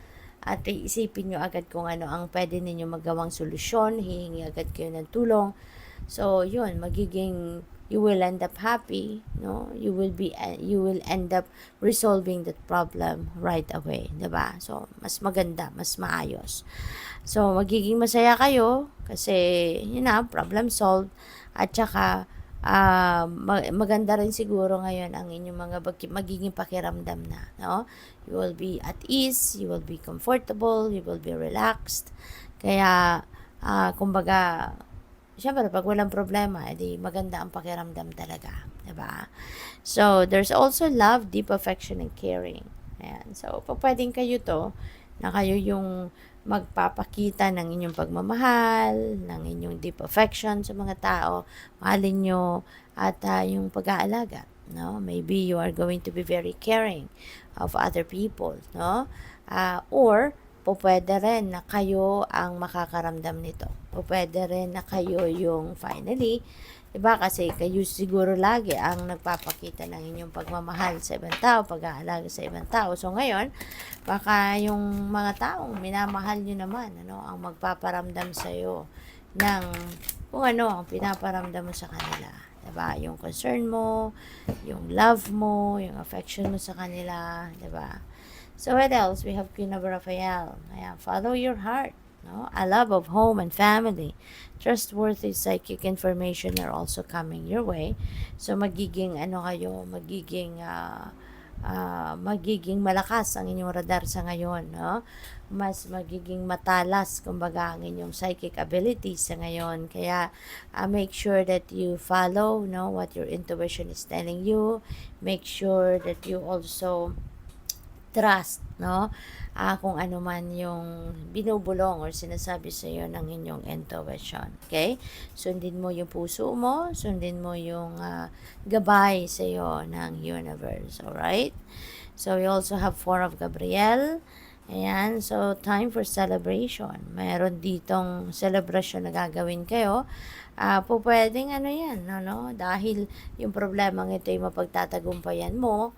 at iisipin nyo agad kung ano ang pwede ninyo magawang solusyon, hihingi agad kayo ng tulong. So, yun, you will end up happy, no? You will end up resolving that problem right away, 'di ba? So, mas maganda, mas maayos. So, magiging masaya kayo kasi, problem solved. At saka, maganda rin siguro ngayon ang inyong mga magiging pakiramdam na, no? You will be at ease, you will be comfortable, you will be relaxed. Kaya, kumbaga, syempre, pag walang problema, edi maganda ang pakiramdam talaga, diba? So, there's also love, deep affection, and caring. Ayan. So, pwedeng kayo to, na kayo yung magpapakita ng inyong pagmamahal, ng inyong deep affection sa mga tao, mahalin nyo, at yung pag-aalaga, no? Maybe you are going to be very caring of other people, no? Or, pwede rin na kayo ang makakaramdam nito. Pwede rin na kayo yung finally, diba? Kasi kayo siguro lagi ang nagpapakita ng inyong pagmamahal sa ibang tao, pag-aalaga sa ibang tao. So ngayon, baka yung mga taong minamahal nyo naman, ang magpaparamdam sa iyo ng kung ano ang pinaparamdam mo sa kanila. Diba? Yung concern mo, yung love mo, yung affection mo sa kanila, diba? So what else? We have Queen of Raphael. Ayan, follow your heart. No? A love of home and family. Trustworthy psychic information are also coming your way. So magiging magiging malakas ang inyong radar sa ngayon, no? Mas magiging matalas kumbaga ang inyong psychic abilities sa ngayon. Kaya make sure that you follow, no, what your intuition is telling you. Make sure that you also trust, no? Kung ano man yung binubulong or sinasabi sa iyo ng inyong intuition. Okay? Sundin mo yung puso mo, sundin mo yung gabay sa iyo ng universe. Alright? So, we also have Four of Gabriel. Ayan, so time for celebration. Mayroon ditong celebration na gagawin kayo. Po pwedeng ano yan, ano, dahil yung problemang ito ay mapagtatagumpayan mo,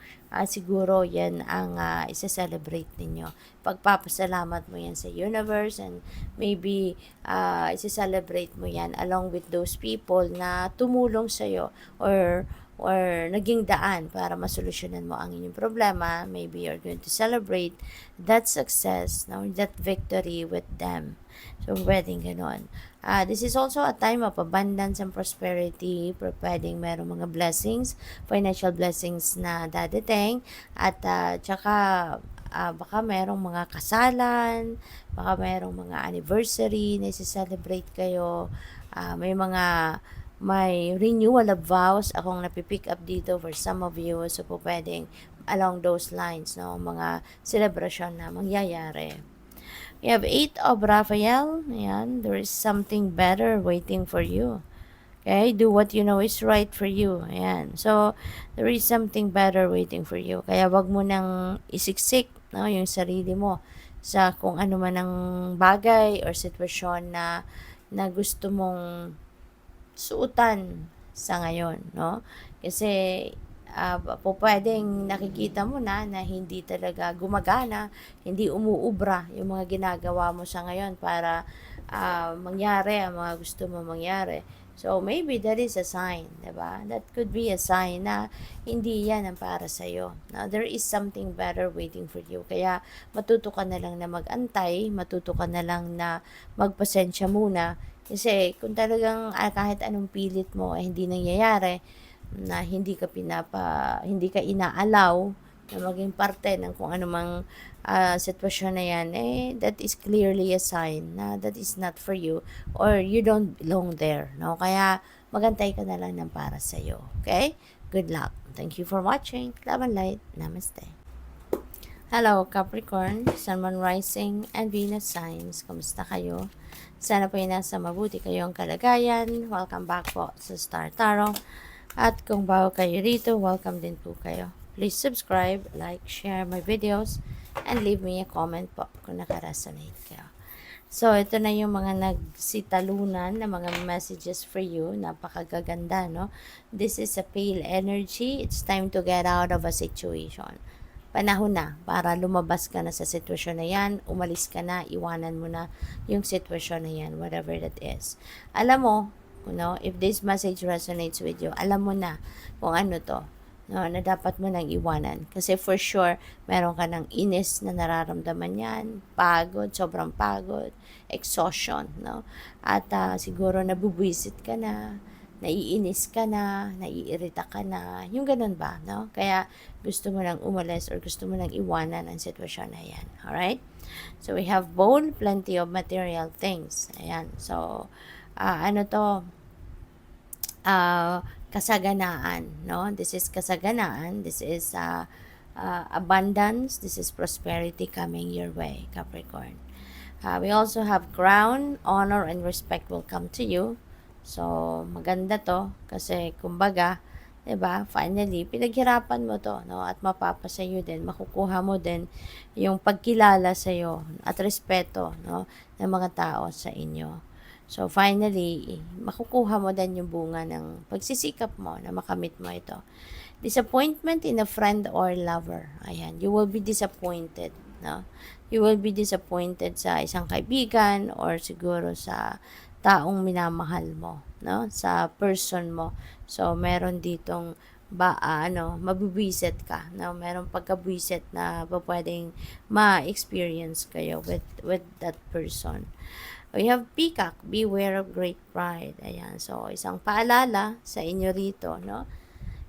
siguro yan ang isa-celebrate ninyo. Pagpapasalamat mo yan sa universe and maybe isa-celebrate mo yan along with those people na tumulong sa'yo or naging daan para masolusyonan mo ang inyong problema. Maybe you're going to celebrate that success, no, that victory with them. So, pwedeng ganon. This is also a time of abundance and prosperity. Pwedeng merong mga blessings, financial blessings na dadating. At tsaka baka merong mga kasalan, baka merong mga anniversary na celebrate kayo. May renewal of vows akong napipick up dito for some of you. So po pwedeng along those lines, no, mga celebration na mangyayari. We have 8 of Raphael. Ayan, there is something better waiting for you. Okay, do what you know is right for you. Ayan, so there is something better waiting for you. Kaya wag mo nang isiksik, no, yung sarili mo sa kung ano man ang bagay or sitwasyon na gusto mong suotan sa ngayon, no? Kasi po pwedeng nakikita mo na hindi talaga gumagana, hindi umuubra yung mga ginagawa mo sa ngayon para mangyari ang mga gusto mo mangyari. So, maybe that is a sign, diba? That could be a sign na hindi yan ang para sa'yo. Now, there is something better waiting for you. Kaya, matuto ka na lang na mag-antay, matuto ka na lang na magpasensya muna. Kasi, kung talagang kahit anong pilit mo ay hindi nangyayari, na hindi ka inaalaw na maging parte ng kung anumang sitwasyon na yan, that is clearly a sign na that is not for you or you don't belong there, no? Kaya magantay ka na lang ng para sa'yo, okay? Good luck. Thank you for watching. Love and light. Namaste. Hello, Capricorn, Sun, Moon, Rising, and Venus signs. Kumusta kayo? Sana po nasa mabuti kayong kalagayan. Welcome back po sa Star Tarot. At kung bago kayo rito, welcome din po kayo. Please subscribe, like, share my videos, and leave me a comment po kung nakaresonate kayo. So, ito na yung mga nagsitalunan na mga messages for you. Napakagaganda, no? This is a pale energy. It's time to get out of a situation. Panahon na para lumabas ka na sa sitwasyon na yan, umalis ka na, iwanan mo na yung sitwasyon na yan, whatever that is. Alam mo, no, if this message resonates with you, alam mo na kung ano to, no, na dapat mo nang iwanan. Kasi for sure, meron ka ng inis na nararamdaman yan, pagod, sobrang pagod, exhaustion, no? At siguro nabubwisit ka na, naiinis ka na, naiirita ka na, yung ganun ba, no? Kaya gusto mo nang umalis or gusto mo nang iwanan ang sitwasyon na yan. Alright? So, we have bowl, plenty of material things. Ayan. So, ano to? Kasaganaan, no? This is kasaganaan. This is abundance. This is prosperity coming your way, Capricorn. We also have crown, honor, and respect will come to you. So, maganda to kasi kumbaga, 'di ba? Finally, pinaghirapan mo to, no? At mapapasayo din, makukuha mo din yung pagkilala sa iyo at respeto, no, ng mga tao sa inyo. So, finally, makukuha mo din yung bunga ng pagsisikap mo na makamit mo ito. Disappointment in a friend or lover. Ayan, you will be disappointed, no? You will be disappointed sa isang kaibigan or siguro sa taong minamahal mo, no? Sa person mo. So, meron ditong mabibwisit ka, no? Meron pagkabwisit na pwedeng ma-experience kayo with that person. We have peacock, beware of great pride. Ayan, so isang paalala sa inyo rito, no?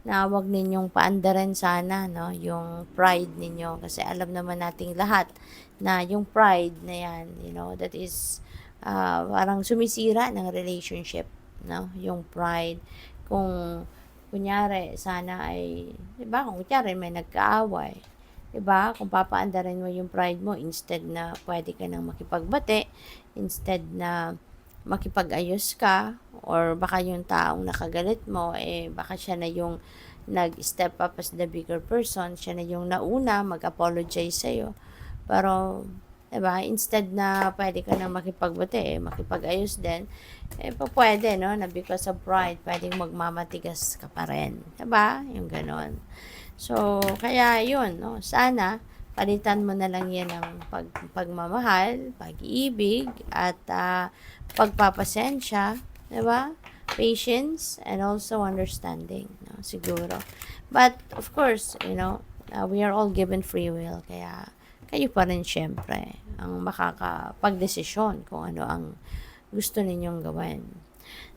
Na wag ninyong paandarin sana, no, yung pride ninyo kasi alam naman nating lahat na yung pride na yan, you know, that is parang sumisira ng relationship, no? Yung pride, kung kunyari sana ay, 'di ba, kung kunyari may nagkaaway, 'Diba? Kung papaandarin mo yung pride mo instead na pwede ka nang makipagbati, instead na makipag-ayos ka, or baka yung taong nakagalit mo, baka siya na yung nag-step up as the bigger person, siya na yung nauna mag-apologize sa'yo. Pero, 'diba, instead na pwede ka nang makipagbati, makipag-ayos din, pwede, no, na because of pride, pwedeng magmamatigas ka pa rin. 'Diba? Yung ganon. So, kaya yun, no, sana palitan mo na lang yan ng pagmamahal, pag-ibig, at pagpapasensya, di ba? Patience, and also understanding, no, siguro. But, of course, we are all given free will, kaya kayo pa rin syempre ang makakapagdesisyon kung ano ang gusto ninyong gawin.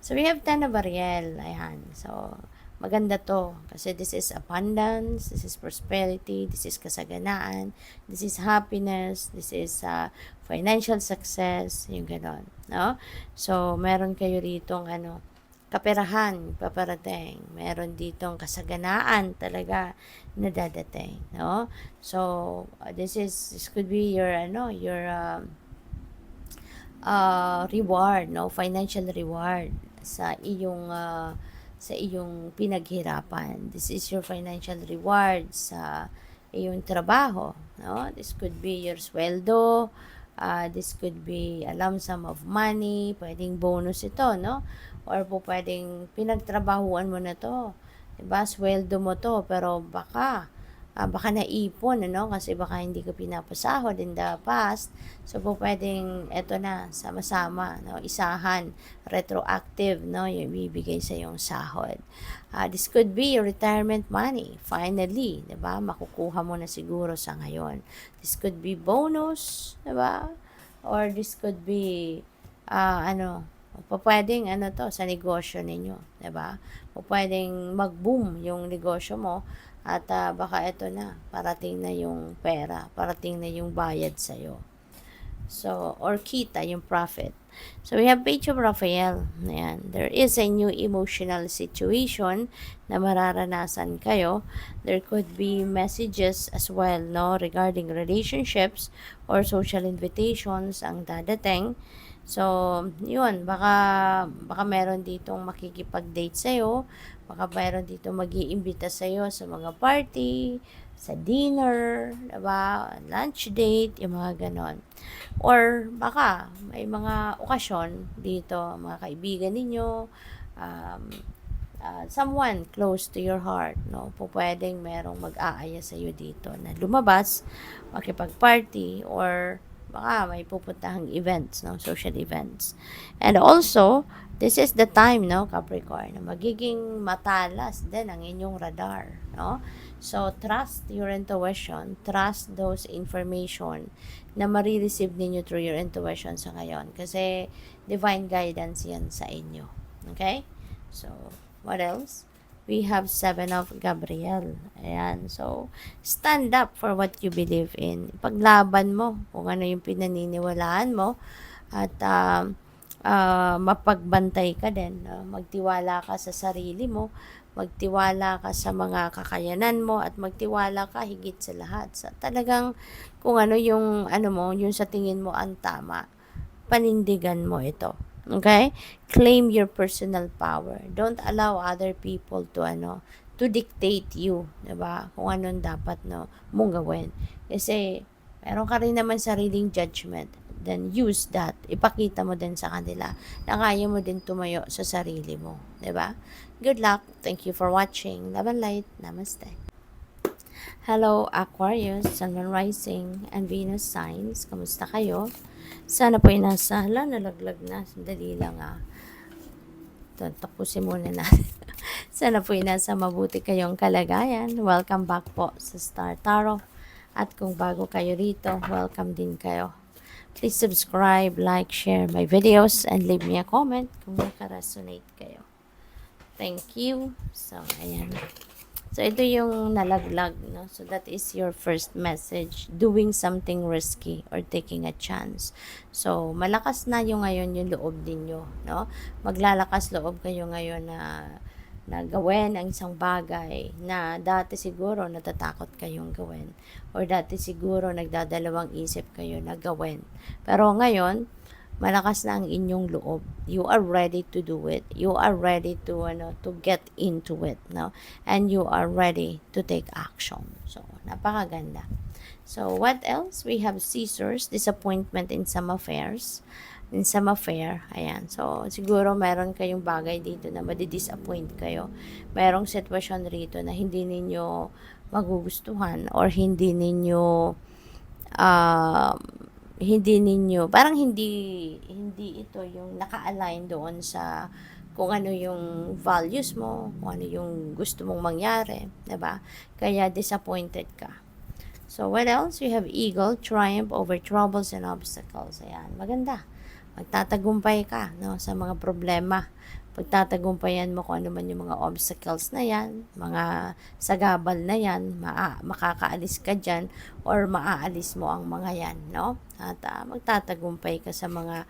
So, we have 10 of Ariel. Ayan. So, maganda to. Kasi this is abundance, this is prosperity, this is kasaganaan, this is happiness, this is financial success, yung ganon. No? So, meron kayo rito kaperahan, paparating. Meron ditong kasaganaan talaga na dadating. No? So, this could be your reward, no, financial reward sa iyong pinaghirapan. This is your financial reward sa iyong trabaho, no? This could be your sweldo, this could be a lump sum of money, pwedeng bonus ito, no? Or po pwedeng pinagtrabahuan mo na to. Diba? Sweldo mo to, pero baka naipon, kasi baka hindi ko pinapasahod in the past. So, po pwedeng, eto na, sama-sama, no? Isahan, retroactive, no? Yung ibibigay sa yung sahod. This could be your retirement money, finally, diba? Makukuha mo na siguro sa ngayon. This could be bonus, diba? Or this could be, pwedeng, to, sa negosyo ninyo, diba? Pwedeng mag-boom yung negosyo mo, at baka ito na, parating na yung pera, parating na yung bayad sa'yo. So, or kita, yung profit. So, we have Page of Raphael. Ayan. There is a new emotional situation na mararanasan kayo. There could be messages as well, no, regarding relationships or social invitations ang dadating. So, yun, baka meron ditong makikipag-date sa'yo, baka meron ditong mag-iimbita sa'yo sa mga party, sa dinner, diba? Lunch date, yung mga ganon. Or baka may mga okasyon dito, mga kaibigan ninyo, someone close to your heart, no? Pwedeng merong mag-aaya sa'yo dito na lumabas, makipag-party, or baka may pupuntahang events, no, social events. And also, this is the time, no, Capricorn, na magiging matalas din ang inyong radar, no? So, trust your intuition, trust those information na marireceive ninyo through your intuition sa ngayon. Kasi, divine guidance yan sa inyo. Okay? So, what else? We have 7 of Gabriel. Ayan. So, stand up for what you believe in. Paglaban mo kung ano yung pinaniniwalaan mo, at mapagbantay ka din. Magtiwala ka sa sarili mo, magtiwala ka sa mga kakayanan mo, at magtiwala ka higit sa lahat sa talagang kung ano yung yung sa tingin mo ang tama. Panindigan mo ito. Okay? Claim your personal power. Don't allow other people to dictate you, 'di ba? Kung anong dapat mong gawin. Kasi meron ka rin naman sariling judgment. Then use that. Ipakita mo din sa kanila na kaya mo din tumayo sa sarili mo, 'di ba? Good luck. Thank you for watching. Love and light. Namaste. Hello Aquarius, Sun, Moon, Rising, and Venus signs. Kamusta kayo? Sana po nasa, nalaglag na. Sandali lang tapusin muna natin. Sana po nasa mabuti kayong kalagayan. Welcome back po sa Star Tarot. At kung bago kayo rito, welcome din kayo. Please subscribe, like, share my videos, and leave me a comment kung nakaresonate kayo. Thank you. So, ayan. So, ito yung nalaglag, no? So, that is your first message. Doing something risky or taking a chance. So, malakas na yung ngayon yung loob ninyo, no? Maglalakas loob kayo ngayon na gawin ang isang bagay na dati siguro natatakot kayong gawin or dati siguro nagdadalawang isip kayo na gawin. Pero ngayon, malakas na ang inyong loob. You are ready to do it. You are ready to get into it, no? And you are ready to take action. So, napakaganda. So, what else? We have scissors, disappointment in some affairs. In some affair, ayan. So, siguro meron kayong bagay dito na madidisappoint kayo. Merong sitwasyon rito na hindi ninyo magugustuhan or um, parang hindi ito yung naka-align doon sa kung ano yung values mo, kung ano yung gusto mong mangyari, 'di ba? Kaya disappointed ka. So, what else? We have eagle, triumph over troubles and obstacles. Ayan, maganda. Magtatagumpay ka, no, sa mga problema. Pagtatagumpayan mo kung ano man yung mga obstacles na yan, mga sagabal na yan, makakaalis ka dyan or maaalis mo ang mga yan, no? At magtatagumpay ka sa mga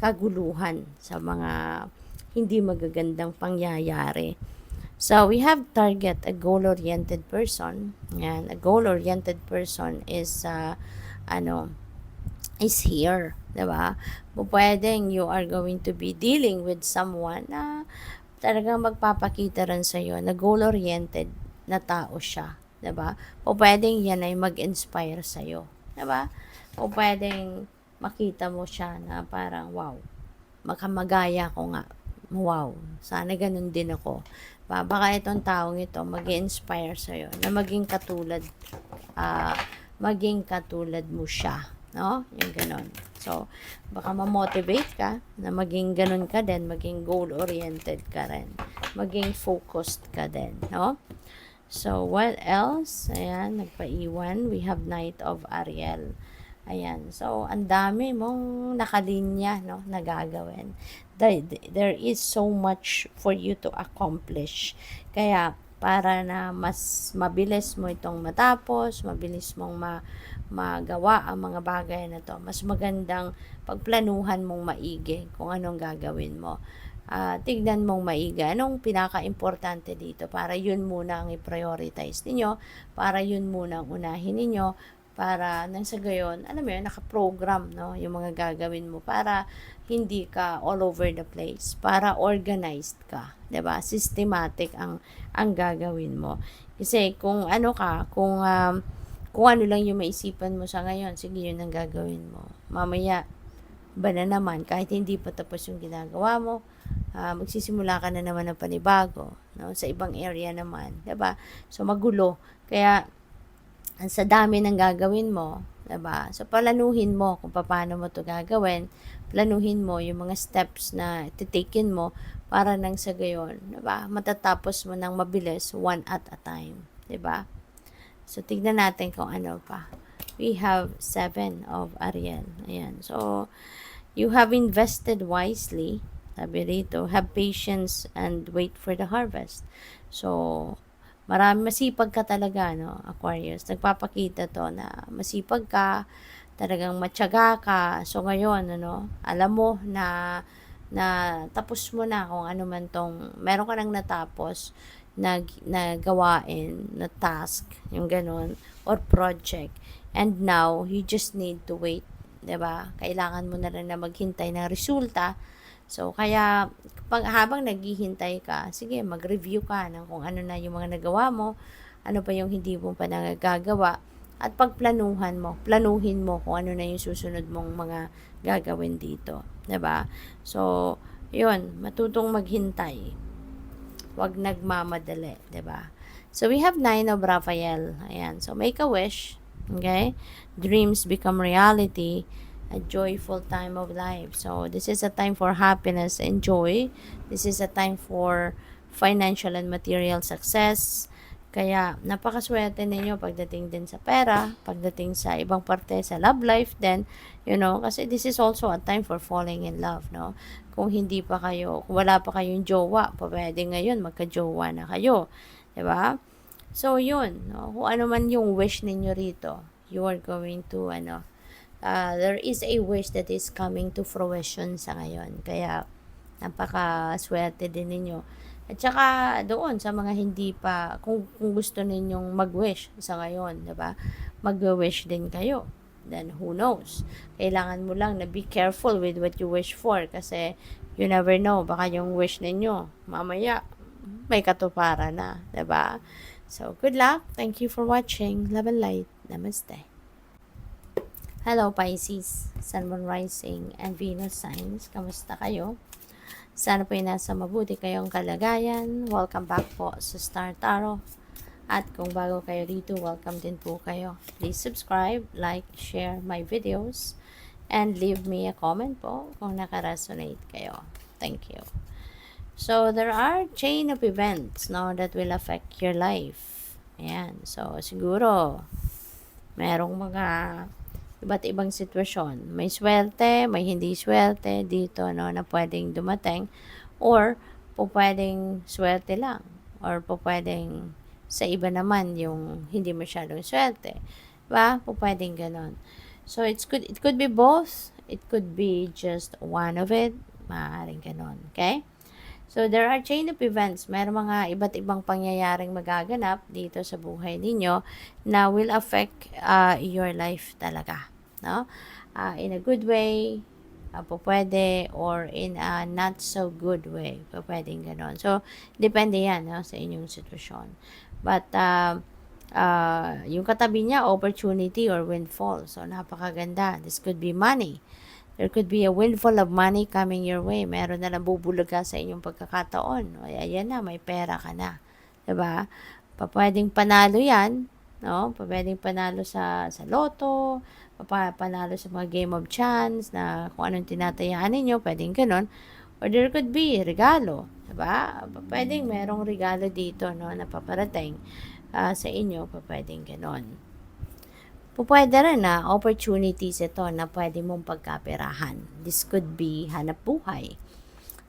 kaguluhan, sa mga hindi magagandang pangyayari. So, we have target, a goal-oriented person. Yan, a goal-oriented person is, is here, 'di ba? Pwedeng you are going to be dealing with someone na talagang magpapakita rin sa iyo na goal-oriented na tao siya, 'di ba? Pwedeng yan ay mag-inspire sa iyo, 'di ba? Pwedeng makita mo siya na parang wow, makamagaya ko nga. Wow, sana ganun din ako. Baka itong taong ito mag-inspire sa iyo na maging katulad mo siya, no? Yung ganon. So, baka ma-motivate ka na maging ganon ka din, maging goal-oriented ka rin, maging focused ka din, no? So, what else? Ayan, nagpaiwan. We have Knight of Ariel. Ayan. So, ang dami mong nakalinya, no, na gagawin. There is so much for you to accomplish. Kaya, para na mas mabilis mo itong matapos, mabilis mong magawa ang mga bagay na to, mas magandang pagplanuhan mong maigi kung anong gagawin mo. Tignan mong maigi anong pinaka-importante dito para yun muna ang i-prioritize ninyo, para yun muna ang unahin ninyo, para nang sa gayon, alam mo yun, naka-program, no, yung mga gagawin mo para hindi ka all over the place, para organized ka, 'di ba? Systematic ang gagawin mo. Kasi kung kung ano lang yung maisipan mo sa ngayon, sige yun ang gagawin mo. Mamaya ba na naman, kahit hindi pa tapos yung ginagawa mo, magsisimula ka na naman ng panibago, no? Sa ibang area naman, 'di ba? So magulo. Kaya sa dami ng gagawin mo, 'di ba? So planuhin mo kung paano mo 'to gagawin. Planuhin mo yung mga steps na titaken mo para nang sa gayon, 'di ba? Matatapos mo nang mabilis, one at a time, 'di ba? So tignan natin kung ano pa. We have 7 of Ariel. Ayan. So you have invested wisely. Sabi rito, have patience and wait for the harvest. So, masipag ka talaga, no, Aquarius. Nagpapakita to na masipag ka, talagang matyaga ka. So, ngayon, alam mo na tapos mo na kung ano man tong, meron ka nang natapos na gawain, na task, yung ganun, or project. And now, you just need to wait, 'di ba? Kailangan mo na rin na maghintay ng resulta. So, kaya habang naghihintay ka, sige, mag-review ka ng kung ano na yung mga nagawa mo, ano pa yung hindi mo pa nagagawa, at planuhin mo kung ano na yung susunod mong mga gagawin dito, 'di ba? So, yun, matutong maghintay. Huwag nagmamadali, 'di ba? So, we have 9 of Raphael. Ayan. So, make a wish. Okay? Dreams become reality. A joyful time of life. So, this is a time for happiness and joy. This is a time for financial and material success. Kaya, napakaswerte ninyo pagdating din sa pera, pagdating sa ibang parte sa love life then, kasi this is also a time for falling in love, no? Kung wala pa kayong jowa, pwede ngayon magka-jowa na kayo, 'di ba? So, yun, no? Kung ano man yung wish ninyo rito, you are going to, there is a wish that is coming to fruition sa ngayon. Kaya, napaka-swerte din ninyo At saka doon sa mga hindi pa, kung gusto ninyong mag-wish sa ngayon, 'di ba? Mag-wish din kayo. Then who knows? Kailangan mo lang na be careful with what you wish for kasi you never know, baka yung wish ninyo mamaya may katuparan na, 'di ba? So, good luck. Thank you for watching. Love and light. Namaste. Hello Pisces, Sun, Moon, Rising, and Venus signs. Kamusta kayo? Sana po ay nasa mabuti kayong kalagayan. Welcome back po sa Star Tarot. At kung bago kayo dito, welcome din po kayo. Please subscribe, like, share my videos, and leave me a comment po kung nakaresonate kayo. Thank you. So, there are chain of events, no, that will affect your life. Ayan. So, siguro, merong mga iba't ibang sitwasyon. May swerte, may hindi swerte dito, no, na pwedeng dumating. Or, po pwedeng swerte lang. Or, po pwedeng sa iba naman yung hindi masyadong swerte. Diba? Po pwedeng ganon. So, it could be both. It could be just one of it. Maaaring ganon. Okay? So, there are chain of events. Meron mga iba't ibang pangyayaring magaganap dito sa buhay ninyo na will affect your life talaga. No? In a good way, po pwede, or in a not so good way. Po pwedeng ganon. So, depende yan, no, sa inyong sitwasyon. But, yung katabi niya, opportunity or windfall. So, napakaganda. This could be money. There could be a windfall of money coming your way. Meron na nabubulaga sa inyong pagkakataon. O, ayan na, may pera ka na. Diba? Pwedeng panalo yan. No? Pwedeng panalo sa loto. Panalo sa mga game of chance na kung anong tinatayaan ninyo. Pwedeng ganon. Or there could be regalo. Diba? Pwedeng merong regalo dito, no, na paparating sa inyo. Pwedeng ganon. Pwede rin na opportunities ito na pwede mong pagkaperahan. This could be hanap buhay.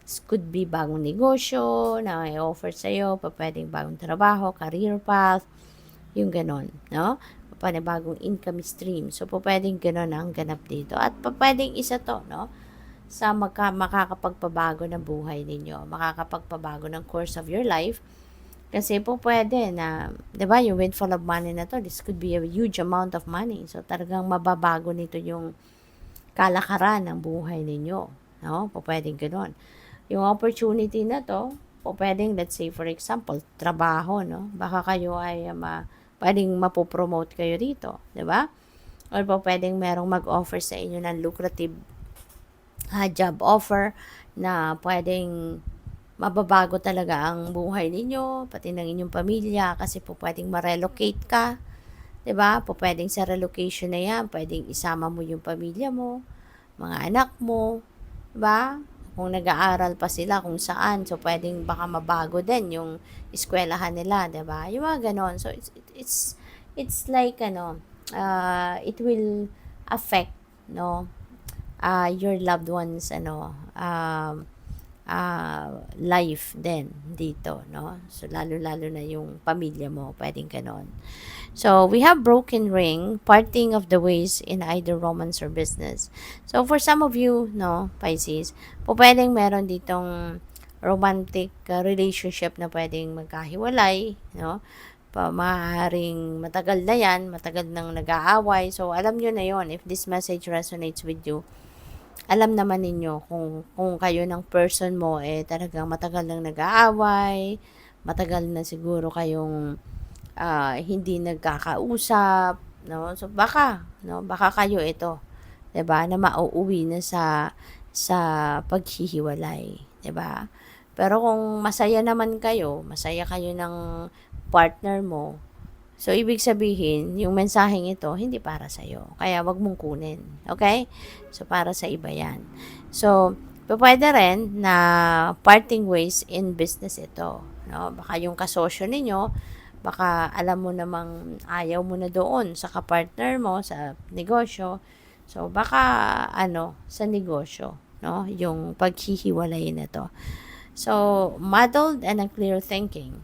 This could be bagong negosyo na i-offer sa'yo, pwedeng bagong trabaho, career path, yung ganon, no? Pwede bagong income stream. So, pwedeng ganon ang ganap dito. At pwedeng isa to, no? Sa makakapagpabago ng buhay ninyo, makakapagpabago ng course of your life. Kasi po pwede na, di ba, yung windfall of money na to, this could be a huge amount of money. So, talagang mababago nito yung kalakaran ng buhay ninyo. No? Po pwedeng ganoon. Yung opportunity na to, po pwedeng, let's say, for example, trabaho, no? Baka kayo ay pwedeng mapopromote kayo dito. Di ba? Or po pwedeng merong mag-offer sa inyo ng lucrative job offer na pwedeng mababago talaga ang buhay ninyo, pati ng inyong pamilya, kasi po pwedeng ma-relocate ka, 'di ba? Po pwedeng sa relocation na 'yan, pwedeng isama mo yung pamilya mo, mga anak mo, 'di ba? Kung nag-aaral pa sila kung saan, so pwedeng baka mabago din yung eskwelahan nila, 'di ba? Yung mga ganon. So it's like it will affect, no, your loved ones life din dito, no? So, lalo-lalo na yung pamilya mo, pwedeng ganon. So, we have broken ring, parting of the ways in either romance or business. So, for some of you, no, Pisces, pwedeng meron ditong romantic relationship na pwedeng magkahiwalay, no? Maaaring matagal na yan, matagal nang nag-aaway. So, alam nyo na yon if this message resonates with you. Alam naman ninyo kung kayo ng person mo talagang matagal nang nag-aaway, matagal na siguro kayong hindi nagkakausap, no? So baka kayo ito, 'di ba, na mauuwi na sa paghihiwalay, 'di ba? Pero kung masaya naman kayo, masaya kayo ng partner mo, so, ibig sabihin, yung mensaheng ito, hindi para sa'yo. Kaya, wag mong kunin. Okay? So, para sa iba yan. So, pwede rin na parting ways in business ito. No? Baka yung kasosyo ninyo, baka alam mo namang ayaw mo na doon sa kapartner mo, sa negosyo. So, baka, sa negosyo, no? Yung paghihiwalay na to. So, muddled and unclear thinking.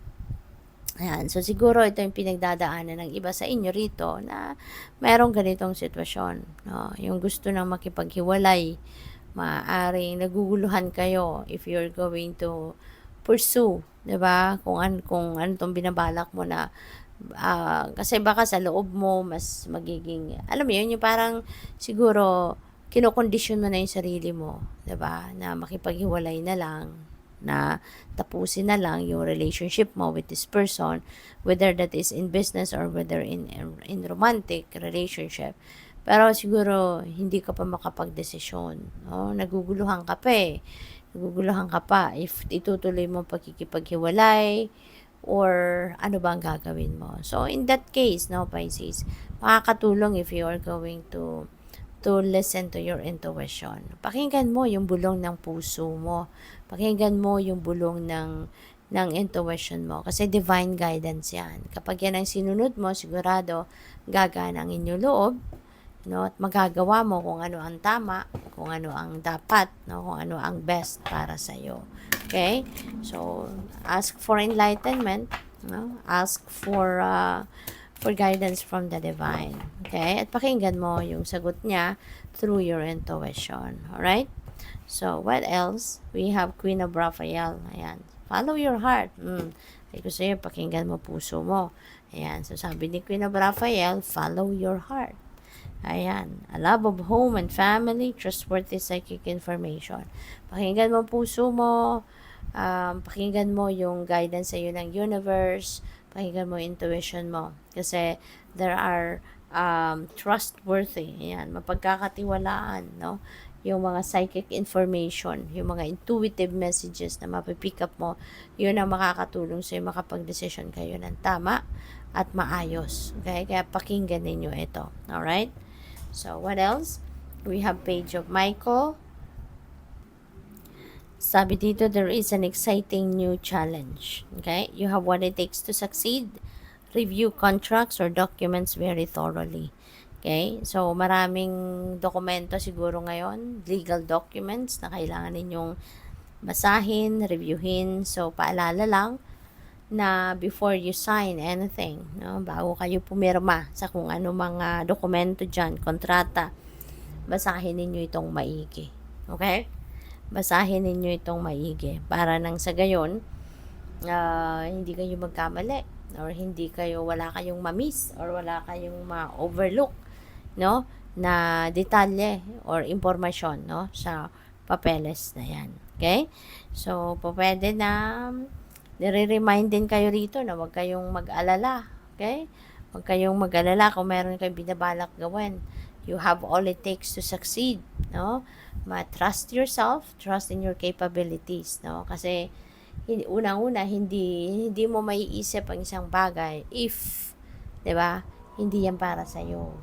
Ayan. So, siguro ito yung pinagdadaanan ng iba sa inyo rito na mayroong ganitong sitwasyon. No? Yung gusto nang makipaghiwalay, maaaring naguguluhan kayo if you're going to pursue, 'di ba? Kung ano tong binabalak mo na kasi baka sa loob mo mas magiging, alam mo yun, yung parang siguro kinokondisyon mo na yung sarili mo, 'di ba? Na makipaghiwalay na lang, na tapusin na lang yung relationship mo with this person, whether that is in business or whether in romantic relationship. Pero siguro hindi ka pa makapagdesisyon, no? Naguguluhan ka pa eh. Naguguluhan ka pa if itutuloy mo pagkikipaghiwalay or ano ba ang gagawin mo. So, in that case, no, Pisces, makakatulong if you are going to listen to your intuition. Pakinggan mo yung bulong ng puso mo. Pakinggan mo yung bulong ng intuition mo. Kasi divine guidance yan. Kapag yan ang sinunod mo, sigurado gagana ang inyong loob, no, at magagawa mo kung ano ang tama, kung ano ang dapat, no, kung ano ang best para sa iyo. Okay? So, ask for enlightenment, no? Ask for guidance from the divine. Okay? At pakinggan mo yung sagot niya through your intuition. Alright? So, what else? We have Queen of Raphael. Ayan. Follow your heart. Sabi ko sa'yo, pakinggan mo puso mo. Ayan. So, sabi ni Queen of Raphael, follow your heart. Ayan. A love of home and family, trustworthy psychic information. Pakinggan mo puso mo. Pakinggan mo yung guidance sa'yo ng universe. Pakinggan mo intuition mo. Kasi there are trustworthy. Ayan. Mapagkakatiwalaan, no? Yung mga psychic information, yung mga intuitive messages na mapipick up mo, yun ang makakatulong sa'yo makapag-decision kayo ng tama at maayos. Okay? Kaya pakinggan ninyo ito. Alright? So, what else? We have Page of Michael. Sabi dito, there is an exciting new challenge. Okay? You have what it takes to succeed. Review contracts or documents very thoroughly. Okay? So, maraming dokumento siguro ngayon, legal documents na kailangan ninyong basahin, reviewin. So, paalala lang na before you sign anything, no, bago kayo pumirma sa kung ano mga dokumento dyan, kontrata, basahin ninyo itong maigi. Okay? Basahin ninyo itong maigi para nang sa gayon, hindi kayo magkamali or wala kayong mamiss or wala kayong ma-overlook, no, na detalye or impormasyon, no, sa papeles na yan. Okay? So, pwede na nire-remind din kayo rito na huwag kayong mag-alala. Okay? Huwag kayong mag-alala kung meron kayong binabalak gawin. You have all it takes to succeed, no? Trust yourself, trust in your capabilities, no? Kasi unang-una hindi mo maiisip ang isang bagay if, 'di ba? Hindi yan para sa iyo.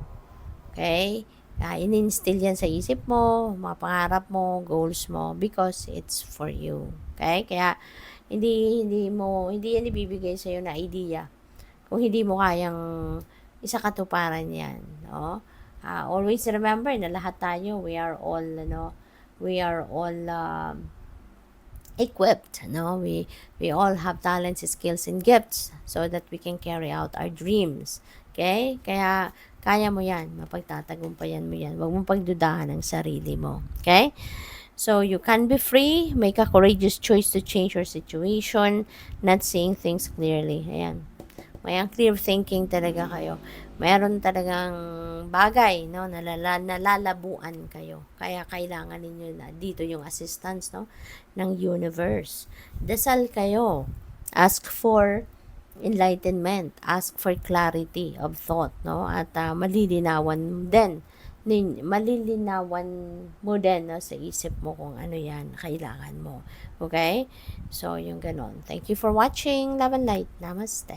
Okay? In-instill yan sa isip mo, mga pangarap mo, goals mo, because it's for you. Okay? Kaya, hindi yan ibibigay sa iyo na idea kung hindi mo kayang isakatuparan yan, no? Always remember na lahat tayo, we are all equipped, no? We all have talents, skills, and gifts so that we can carry out our dreams. Okay? Kaya kaya mo yan, mapagtatagumpayan mo yan. Huwag mong pagdudahan ang sarili mo. Okay? So, you can be free, make a courageous choice to change your situation, not seeing things clearly. Ayan. May clear thinking talaga kayo. Mayroon talagang bagay, no, nalalabuan kayo. Kaya kailangan ninyo na dito yung assistance, no, ng universe. Dasal kayo. Ask for enlightenment, ask for clarity of thought, no, at malilinawan mo din, no, sa isip mo kung ano yan kailangan mo. Okay? So, yung ganon. Thank you for watching. Love and light. Namaste.